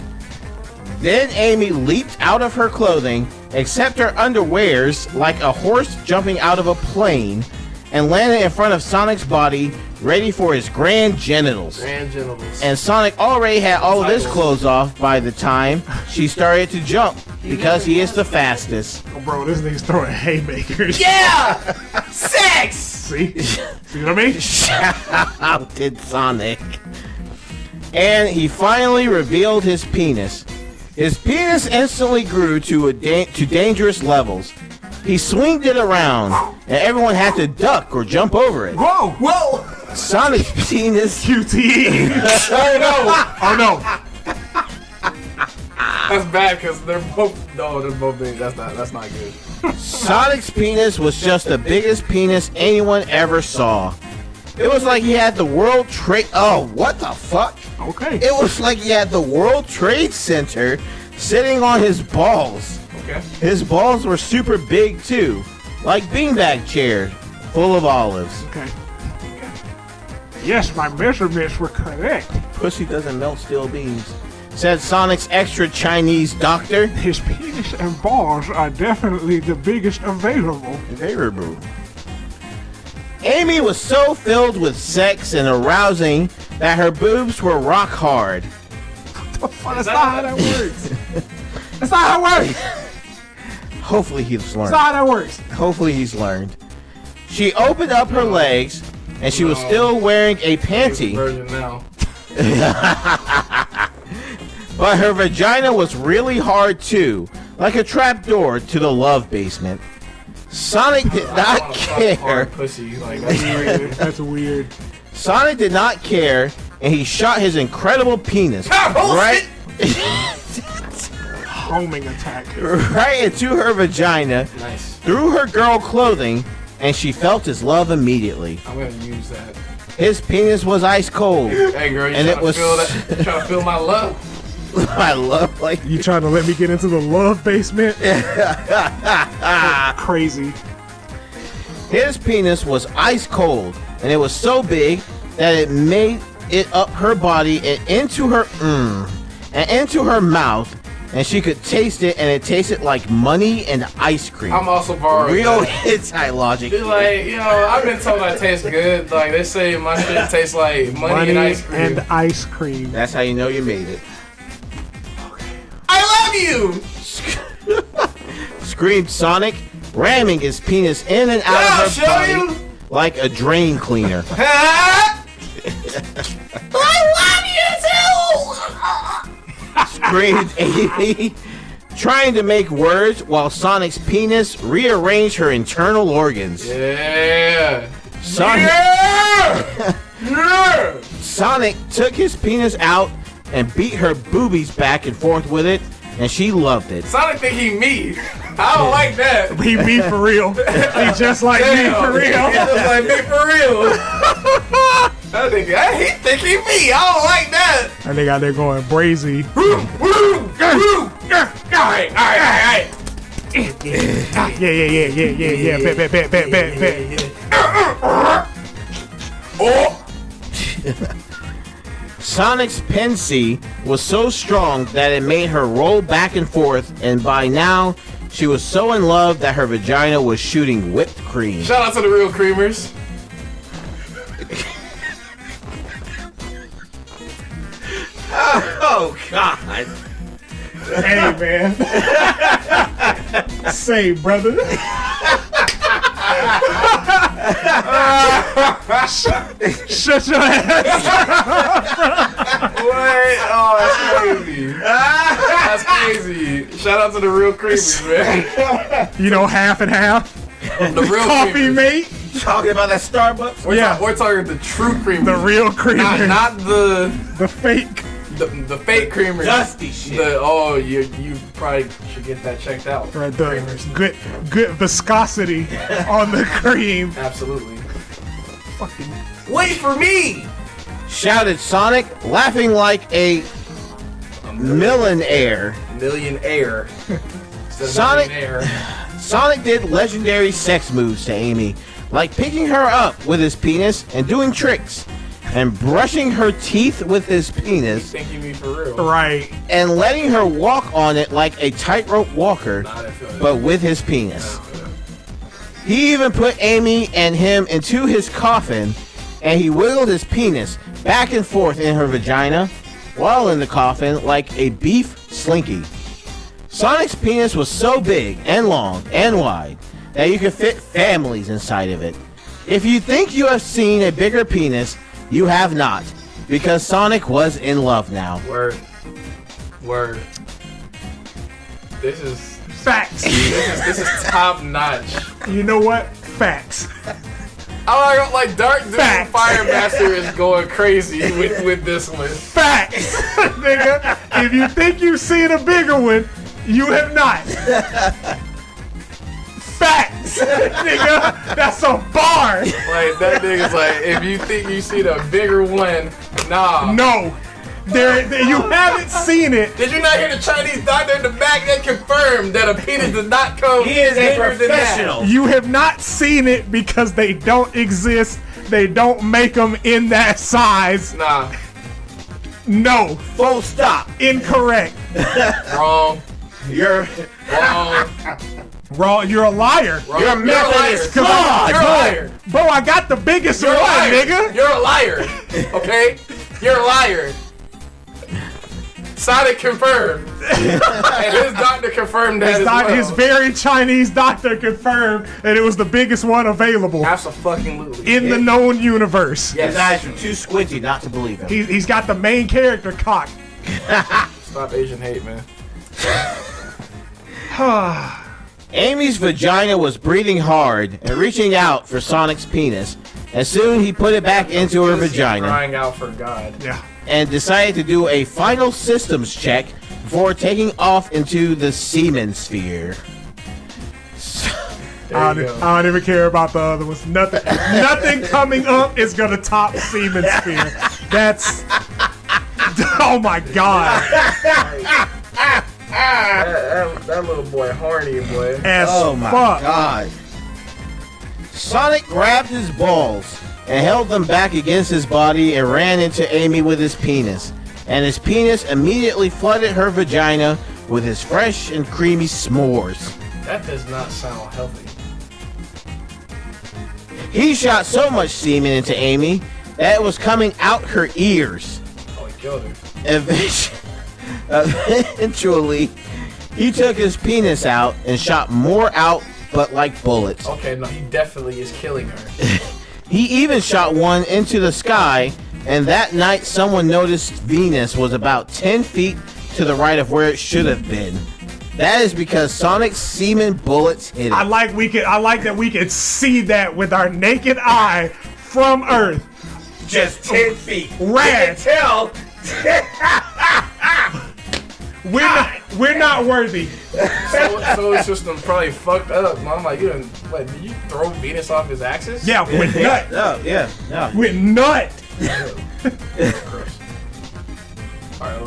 Speaker 2: Then Amy leaped out of her clothing, except her underwears, like a horse jumping out of a plane, and landed in front of Sonic's body, ready for his grand genitals.
Speaker 3: Grand genitals.
Speaker 2: And Sonic already had all of his clothes off by the time she started to jump, because he is the fastest.
Speaker 1: Oh, bro, this nigga's throwing haymakers.
Speaker 3: Yeah! Sex!
Speaker 1: See? See what I mean?
Speaker 2: Shouted Sonic. And he finally revealed his penis. His penis instantly grew to dangerous levels. He swinged it around, and everyone had to duck or jump over it.
Speaker 1: Whoa!
Speaker 3: Whoa!
Speaker 2: Sonic's penis.
Speaker 1: QTE.
Speaker 3: Oh, no!
Speaker 1: Oh, no.
Speaker 3: That's bad because they're both big. That's not good.
Speaker 2: Sonic's penis was just the biggest penis anyone ever saw. It was like he had the World Trade. Oh, what the fuck?
Speaker 1: Okay.
Speaker 2: It was like he had the World Trade Center sitting on his balls.
Speaker 3: Okay.
Speaker 2: His balls were super big too, like beanbag chairs full of olives.
Speaker 1: Okay. Yes, my measurements were correct.
Speaker 2: Pussy doesn't melt steel beams, said Sonic's extra Chinese doctor.
Speaker 1: His penis and balls are definitely the biggest available.
Speaker 2: Variable. Amy was so filled with sex and arousing that her boobs were rock hard.
Speaker 1: That's not how that works. That's not how it works.
Speaker 2: Hopefully he's
Speaker 1: That's
Speaker 2: learned.
Speaker 1: not how that works.
Speaker 2: Hopefully he's learned. She opened up her legs and she was still wearing a panty.
Speaker 3: Virgin now.
Speaker 2: But her vagina was really hard too, like a trapdoor to the love basement. Sonic did not care.
Speaker 3: Hard pussy. Like, that's weird.
Speaker 1: That's weird.
Speaker 2: Sonic did not care, and he shot his incredible penis right
Speaker 1: Homing attack.
Speaker 2: right into her vagina,
Speaker 3: Nice.
Speaker 2: through her girl clothing, and she felt his love immediately.
Speaker 3: I'm gonna use that.
Speaker 2: His penis was ice cold.
Speaker 3: Hey girl, you
Speaker 2: And
Speaker 3: trying
Speaker 2: it was-
Speaker 3: to feel that? Trying to feel my love?
Speaker 2: I love like
Speaker 1: You trying to let me get into the love basement? Crazy.
Speaker 2: his penis was ice cold, and it was so big that it made it up her body and into her mouth, and she could taste it, and it tasted like money and ice cream.
Speaker 3: I'm also borrowing.
Speaker 2: Real
Speaker 3: that.
Speaker 2: hentai logic.
Speaker 3: It's like, you know, I've been told I taste good. Like they say, my shit tastes like money and ice cream.
Speaker 1: and ice cream.
Speaker 2: That's how you know you made it.
Speaker 3: I love you.
Speaker 2: Screamed Sonic, ramming his penis in and out
Speaker 3: I'll
Speaker 2: of her
Speaker 3: show
Speaker 2: body
Speaker 3: you.
Speaker 2: like a drain cleaner.
Speaker 3: I love you too.
Speaker 2: Screamed Amy, trying to make words while Sonic's penis rearranged her internal organs.
Speaker 3: Yeah.
Speaker 2: Sonic,
Speaker 3: Yeah.
Speaker 2: Sonic took his penis out and beat her boobies back and forth with it, and she loved it.
Speaker 3: Sonic think he me. I don't like that.
Speaker 1: He me for real. He just like me for
Speaker 3: He
Speaker 1: real.
Speaker 3: just like me for real. He think he me. I don't like that.
Speaker 1: And they got there going brazy.
Speaker 3: Alright.
Speaker 1: Yeah. Bet.
Speaker 3: Oh.
Speaker 2: Sonic's pensy was so strong that it made her roll back and forth, and by now, she was so in love that her vagina was shooting whipped cream.
Speaker 3: Shout out to the real creamers.
Speaker 2: Oh, God.
Speaker 1: Hey, man. Say, brother. Shut your ass.
Speaker 3: What? Oh, that's crazy. That's crazy. Shout out to the real creamers, man.
Speaker 1: You know, half and half.
Speaker 3: The real
Speaker 1: Coffee,
Speaker 3: creamers.
Speaker 1: mate.
Speaker 2: Talking about that Starbucks?
Speaker 3: We're talking the true creamers.
Speaker 1: The real creamer.
Speaker 3: not the
Speaker 1: fake.
Speaker 3: the fake creamers.
Speaker 2: Dusty shit.
Speaker 3: You probably should get that checked out.
Speaker 1: Right, the
Speaker 3: Creamers.
Speaker 1: good viscosity on the cream.
Speaker 3: Absolutely.
Speaker 1: Fucking
Speaker 3: Wait for me!
Speaker 2: Shouted Sonic, laughing like a millionaire.
Speaker 3: Millionaire.
Speaker 2: Sonic- Sonic did legendary sex moves to Amy, like picking her up with his penis and doing tricks, and brushing her teeth with his penis,
Speaker 3: Think you mean for real?
Speaker 1: right.
Speaker 2: and letting her walk on it like a tightrope walker,
Speaker 3: Nah, I didn't feel that.
Speaker 2: but with his penis. He even put Amy and him into his coffin, and he wiggled his penis back and forth in her vagina while in the coffin like a beef slinky. Sonic's penis was so big and long and wide that you could fit families inside of it. If you think you have seen a bigger penis, you have not, because Sonic was in love now.
Speaker 3: Word. This is
Speaker 1: Facts.
Speaker 3: this is top notch.
Speaker 1: You know what? Facts.
Speaker 3: Oh, like Dark Dude
Speaker 1: Facts.
Speaker 3: Fire Master is going crazy with this one.
Speaker 1: Facts. Nigga, if you think you've seen a bigger one, you have not. Facts. Nigga, that's a bar.
Speaker 3: Like that nigga's like, if you think you see the bigger one, nah.
Speaker 1: No. You haven't seen it.
Speaker 3: Did you not hear the Chinese doctor in the back that confirmed that a penis does not come
Speaker 2: He is a
Speaker 3: bigger than that?
Speaker 2: professional.
Speaker 1: You have not seen it because they don't exist. They don't make them in that size.
Speaker 3: Nah,
Speaker 1: No.
Speaker 2: Full stop.
Speaker 1: Incorrect.
Speaker 3: wrong,
Speaker 2: You're
Speaker 3: wrong,
Speaker 1: Wrong. You're a liar.
Speaker 3: wrong.
Speaker 2: Your method
Speaker 3: liar.
Speaker 2: is flawed.
Speaker 3: You're a liar.
Speaker 1: Bro, I got the biggest
Speaker 3: You're a
Speaker 1: one,
Speaker 3: liar.
Speaker 1: nigga.
Speaker 3: You're a liar. Okay? You're a liar. Sonic confirmed. And his doctor confirmed that as well.
Speaker 1: His very Chinese doctor confirmed that it was the biggest one available
Speaker 3: Absolutely.
Speaker 1: in the known universe.
Speaker 2: His
Speaker 3: Yes.
Speaker 2: eyes were too squinty not to believe him.
Speaker 1: He's got the main character cocked.
Speaker 3: Stop Asian hate, man.
Speaker 2: Amy's vagina was breathing hard and reaching out for Sonic's penis, and soon he put it back into her vagina
Speaker 3: Crying out for God.
Speaker 1: Yeah.
Speaker 2: and decided to do a final systems check before taking off into the semen sphere.
Speaker 3: There
Speaker 1: I
Speaker 3: you
Speaker 1: don't,
Speaker 3: go.
Speaker 1: I don't even care about the other ones. Nothing coming up is gonna top Seaman Sphere. That's oh my god.
Speaker 3: That little boy horny, boy.
Speaker 1: As
Speaker 2: Oh my
Speaker 1: fuck.
Speaker 2: god. Sonic grabbed his balls and held them back against his body and ran into Amy with his penis. And his penis immediately flooded her vagina with his fresh and creamy s'mores.
Speaker 3: That does not sound healthy.
Speaker 2: He shot so much semen into Amy that it was coming out her ears.
Speaker 3: Oh, he killed her.
Speaker 2: Eventually, he took his penis out and shot more out, but like bullets.
Speaker 3: Okay, no, he definitely is killing her.
Speaker 2: He even shot one into the sky, and that night someone noticed Venus was about 10 feet to the right of where it should have been. That is because Sonic's semen bullets hit it.
Speaker 1: I like that we can see that with our naked eye from Earth.
Speaker 2: Just 10 feet.
Speaker 1: Rad.
Speaker 2: Tell.
Speaker 1: We're not worthy.
Speaker 3: So it's just probably fucked up. I'm like, did you throw Venus off his axis?
Speaker 1: Yeah, with nut.
Speaker 2: Oh, yeah. No.
Speaker 1: With nut.
Speaker 3: Gross. Alright,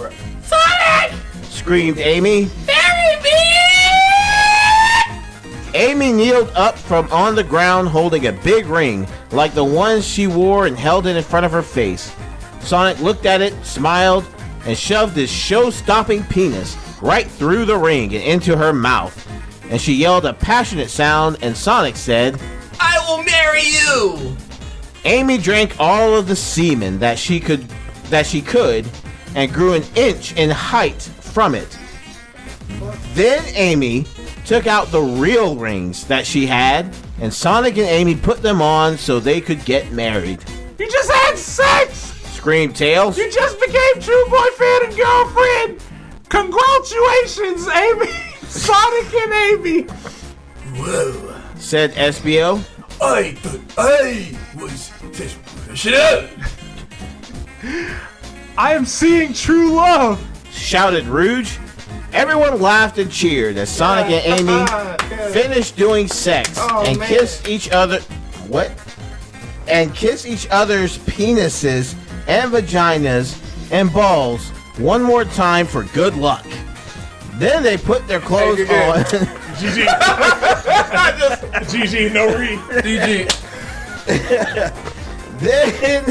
Speaker 3: alright.
Speaker 2: Screamed Amy. Amy kneeled up from on the ground holding a big ring like the one she wore and held it in front of her face. Sonic looked at it, smiled, and shoved his show-stopping penis right through the ring and into her mouth. And she yelled a passionate sound, and Sonic said,
Speaker 3: I will marry you!
Speaker 2: Amy drank all of the semen that she could, and grew an inch in height from it. Then Amy took out the real rings that she had, and Sonic and Amy put them on so they could get married.
Speaker 4: You just had sex!
Speaker 2: Screamed Tails.
Speaker 4: You just became true boyfriend and girlfriend! Congratulations, Amy! Sonic and Amy!
Speaker 3: Whoa.
Speaker 2: Said SBO.
Speaker 3: I thought I was such professional.
Speaker 4: I am seeing true love!
Speaker 2: Shouted Rouge. Everyone laughed and cheered as Sonic and Amy finished doing sex and kissed each other. What? And kissed each other's penises and vaginas and balls one more time for good luck. Then they put their clothes on.
Speaker 1: GG. GG, no read.
Speaker 3: GG.
Speaker 2: Then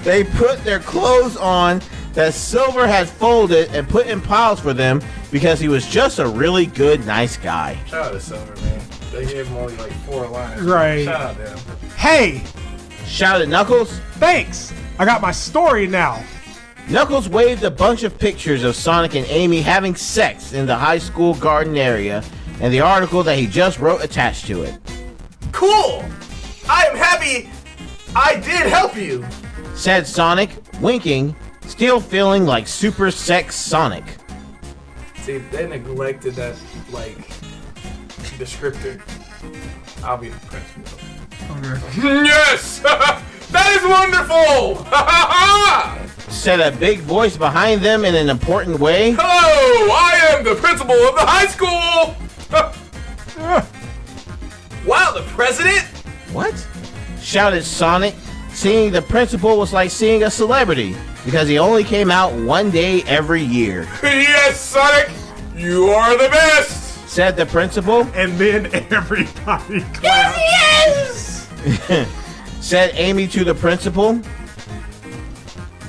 Speaker 2: they put their clothes on that Silver had folded and put in piles for them because he was just a really good, nice guy.
Speaker 3: Shout out to Silver, man. They gave him only like 4 lines.
Speaker 4: Right.
Speaker 3: Shout out to him.
Speaker 4: Hey,
Speaker 2: Shouted Knuckles.
Speaker 4: thanks! I got my story now.
Speaker 2: Knuckles waved a bunch of pictures of Sonic and Amy having sex in the high school garden area and the article that he just wrote attached to it.
Speaker 3: Cool! I am happy I did help you.
Speaker 2: Said Sonic, winking, still feeling like Super Sex Sonic.
Speaker 3: See, they neglected that, like, descriptor. I'll be the principal. Yes! That is wonderful!
Speaker 2: Said a big voice behind them in an important way.
Speaker 3: Hello! I am the principal of the high school! Wow, the president?
Speaker 2: What? Shouted Sonic, seeing the principal was like seeing a celebrity because he only came out one day every year.
Speaker 3: Yes, Sonic! You are the best!
Speaker 2: Said the principal.
Speaker 1: And then everybody clapped.
Speaker 3: Yes!
Speaker 2: Said Amy to the principal.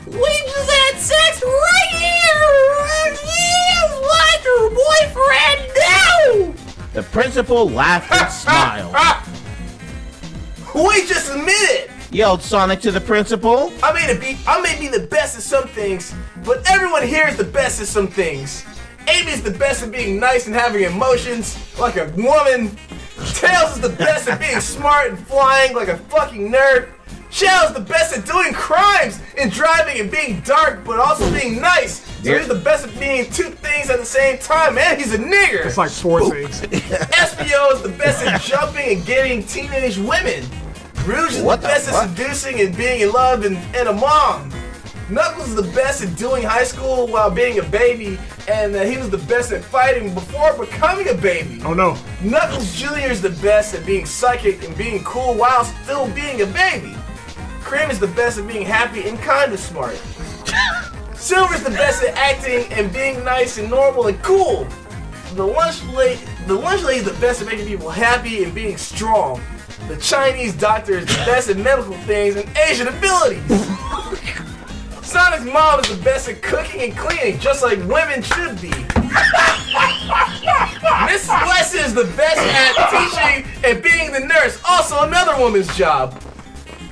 Speaker 3: We just had sex right here! Yes, like your boyfriend now!
Speaker 2: The principal laughed and smiled.
Speaker 3: We just admitted!
Speaker 2: Yelled Sonic to the principal.
Speaker 3: I may be the best at some things, but everyone here is the best at some things. Amy's the best at being nice and having emotions, like a woman. Tails is the best at being smart and flying like a fucking nerd. Shell's the best at doing crimes and driving and being dark, but also being nice. So he's the best at being 2 things at the same time, and he's a nigger.
Speaker 1: It's like 4 things.
Speaker 3: SBO is the best at jumping and getting teenage women. Rouge is the best at seducing and being in love and a mom. Knuckles is the best at doing high school while being a baby, and he was the best at fighting before becoming a baby.
Speaker 1: Oh no.
Speaker 3: Knuckles Jr. is the best at being psychic and being cool while still being a baby. Cream is the best at being happy and kind of smart. Silver's the best at acting and being nice and normal and cool. The lunch lady is the best at making people happy and being strong. The Chinese doctor is the best at medical things and Asian abilities. Sonic's mom is the best at cooking and cleaning, just like women should be. Mrs. Weston is the best at teaching and being the nurse, also another woman's job.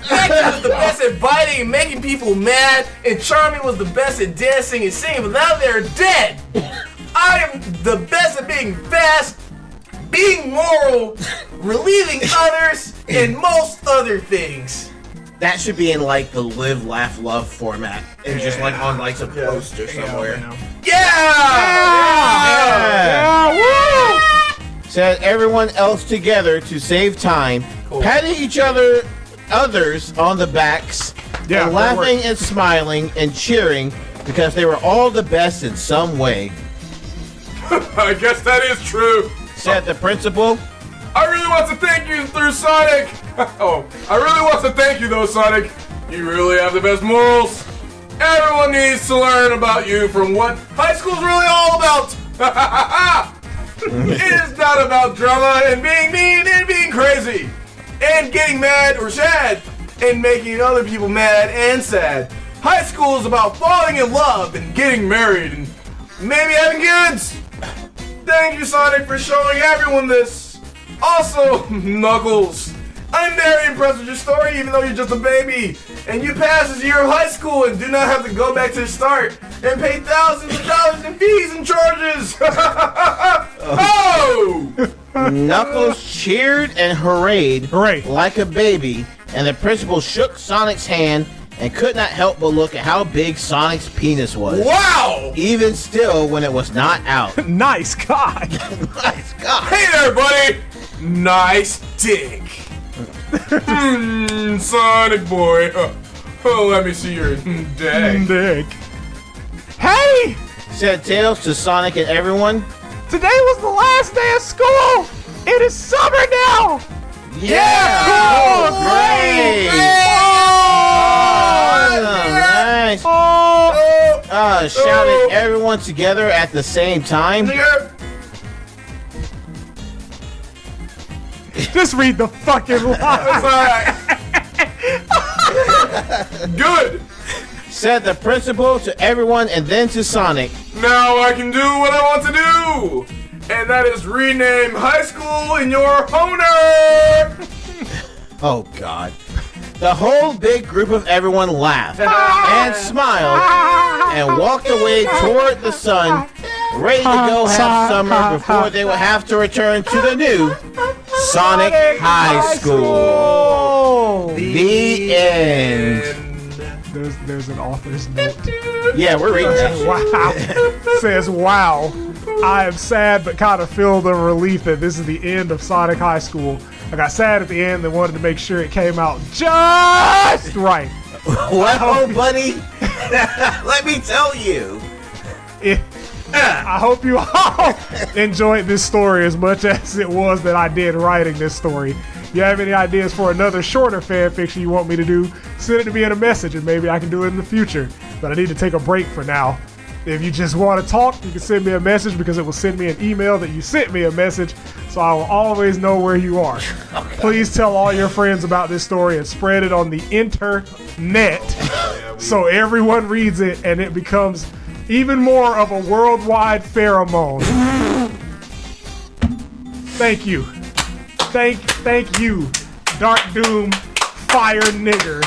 Speaker 3: Vector was the best at biting and making people mad, and Charming was the best at dancing and singing, but now they're dead. I am the best at being fast, being moral, relieving others, and most other things.
Speaker 2: That should be in like the live, laugh, love format, and just like on like some poster somewhere.
Speaker 3: Yeah!
Speaker 2: Woo! Said everyone else together to save time, patting each others on the backs, and laughing and smiling and cheering because they were all the best in some way.
Speaker 3: I guess that is true.
Speaker 2: Said the principal.
Speaker 3: I really want to thank you through Sonic. I really want to thank you though, Sonic. You really have the best morals. Everyone needs to learn about you from what high school's really all about. It is not about drama and being mean and being crazy and getting mad or sad and making other people mad and sad. High school is about falling in love and getting married and maybe having kids. Thank you, Sonic, for showing everyone this. Also, Knuckles, I'm very impressed with your story, even though you're just a baby. And you passed this year of high school and do not have to go back to the start and pay thousands of dollars in fees and charges. Oh!
Speaker 2: Knuckles cheered and hooray like a baby, and the principal shook Sonic's hand and could not help but look at how big Sonic's penis was.
Speaker 3: Wow!
Speaker 2: Even still when it was not out.
Speaker 1: Nice God.
Speaker 2: Nice God.
Speaker 3: Hey there, buddy! Nice dick. Sonic boy. Oh, let me see your dick.
Speaker 1: Dick. Hey!
Speaker 2: Said Tails to Sonic and everyone.
Speaker 1: Today was the last day of school! It is summer now!
Speaker 2: Yeah!
Speaker 1: Cool!
Speaker 2: Great! Nice! Shouted everyone together at the same time.
Speaker 1: Just read the fucking line.
Speaker 3: Good!
Speaker 2: Said the principal to everyone and then to Sonic.
Speaker 3: Now I can do what I want to do! And that is rename high school in your honor!
Speaker 2: Oh God. The whole big group of everyone laughed and smiled and walked away toward the sun, ready to go have summer before they would have to return to the new Sonic High School. The end.
Speaker 1: There's an author's note.
Speaker 2: Yeah, we're reading that.
Speaker 1: Wow. Says, wow. I am sad but kind of filled of relief that this is the end of Sonic High School. I got sad at the end and wanted to make sure it came out just right.
Speaker 2: Well, buddy, let me tell you.
Speaker 1: I hope you all enjoyed this story as much as it was that I did writing this story. If you have any ideas for another shorter fan fiction you want me to do, send it to me in a message and maybe I can do it in the future. But I need to take a break for now. If you just want to talk, you can send me a message because it will send me an email that you sent me a message, so I will always know where you are. Please tell all your friends about this story and spread it on the internet so everyone reads it and it becomes even more of a worldwide pheromone. Thank you. Thank you, Dark Doom Fire Nigger.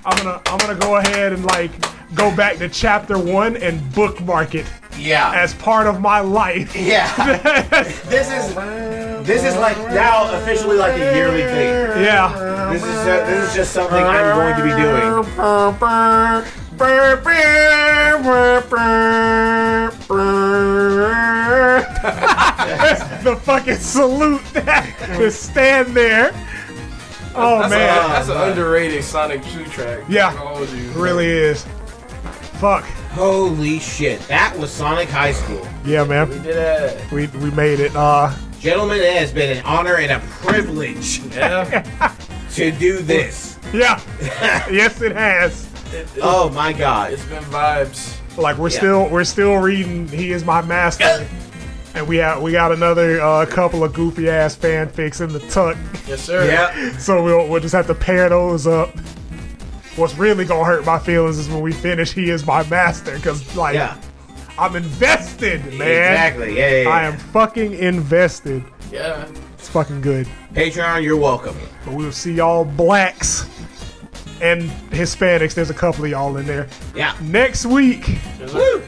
Speaker 1: I'm gonna go ahead and go back to chapter 1 and bookmark it.
Speaker 2: Yeah.
Speaker 1: As part of my life.
Speaker 2: Yeah. This is like now officially like a yearly thing.
Speaker 1: Yeah.
Speaker 2: This is just something I'm going to be doing.
Speaker 1: The fucking salute that to stand there. Oh man,
Speaker 3: that's an underrated Sonic 2 track.
Speaker 1: Yeah, really is. Fuck.
Speaker 2: Holy shit, that was Sonic High School.
Speaker 1: Yeah, man.
Speaker 3: We did it.
Speaker 1: We made it.
Speaker 2: Gentlemen, it has been an honor and a privilege to do this.
Speaker 1: Yeah. Yes, it has.
Speaker 2: Oh my God.
Speaker 3: It's been vibes.
Speaker 1: Like we're still reading He Is My Master. And we got another couple of goofy ass fanfics in the tuck.
Speaker 3: Yes, sir.
Speaker 2: Yeah.
Speaker 1: So we'll just have to pair those up. What's really gonna hurt my feelings is when we finish He Is My Master, because I'm invested, man.
Speaker 2: Exactly. Yeah.
Speaker 1: I am fucking invested.
Speaker 3: Yeah.
Speaker 1: It's fucking good.
Speaker 2: Patreon, you're welcome.
Speaker 1: But we'll see y'all blacks and Hispanics. There's a couple of y'all in there.
Speaker 2: Yeah.
Speaker 1: Next week.
Speaker 3: Yes, sir.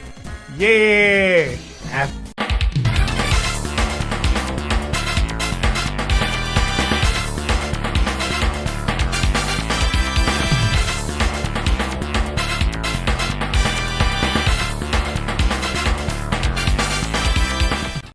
Speaker 1: Yeah.
Speaker 2: Have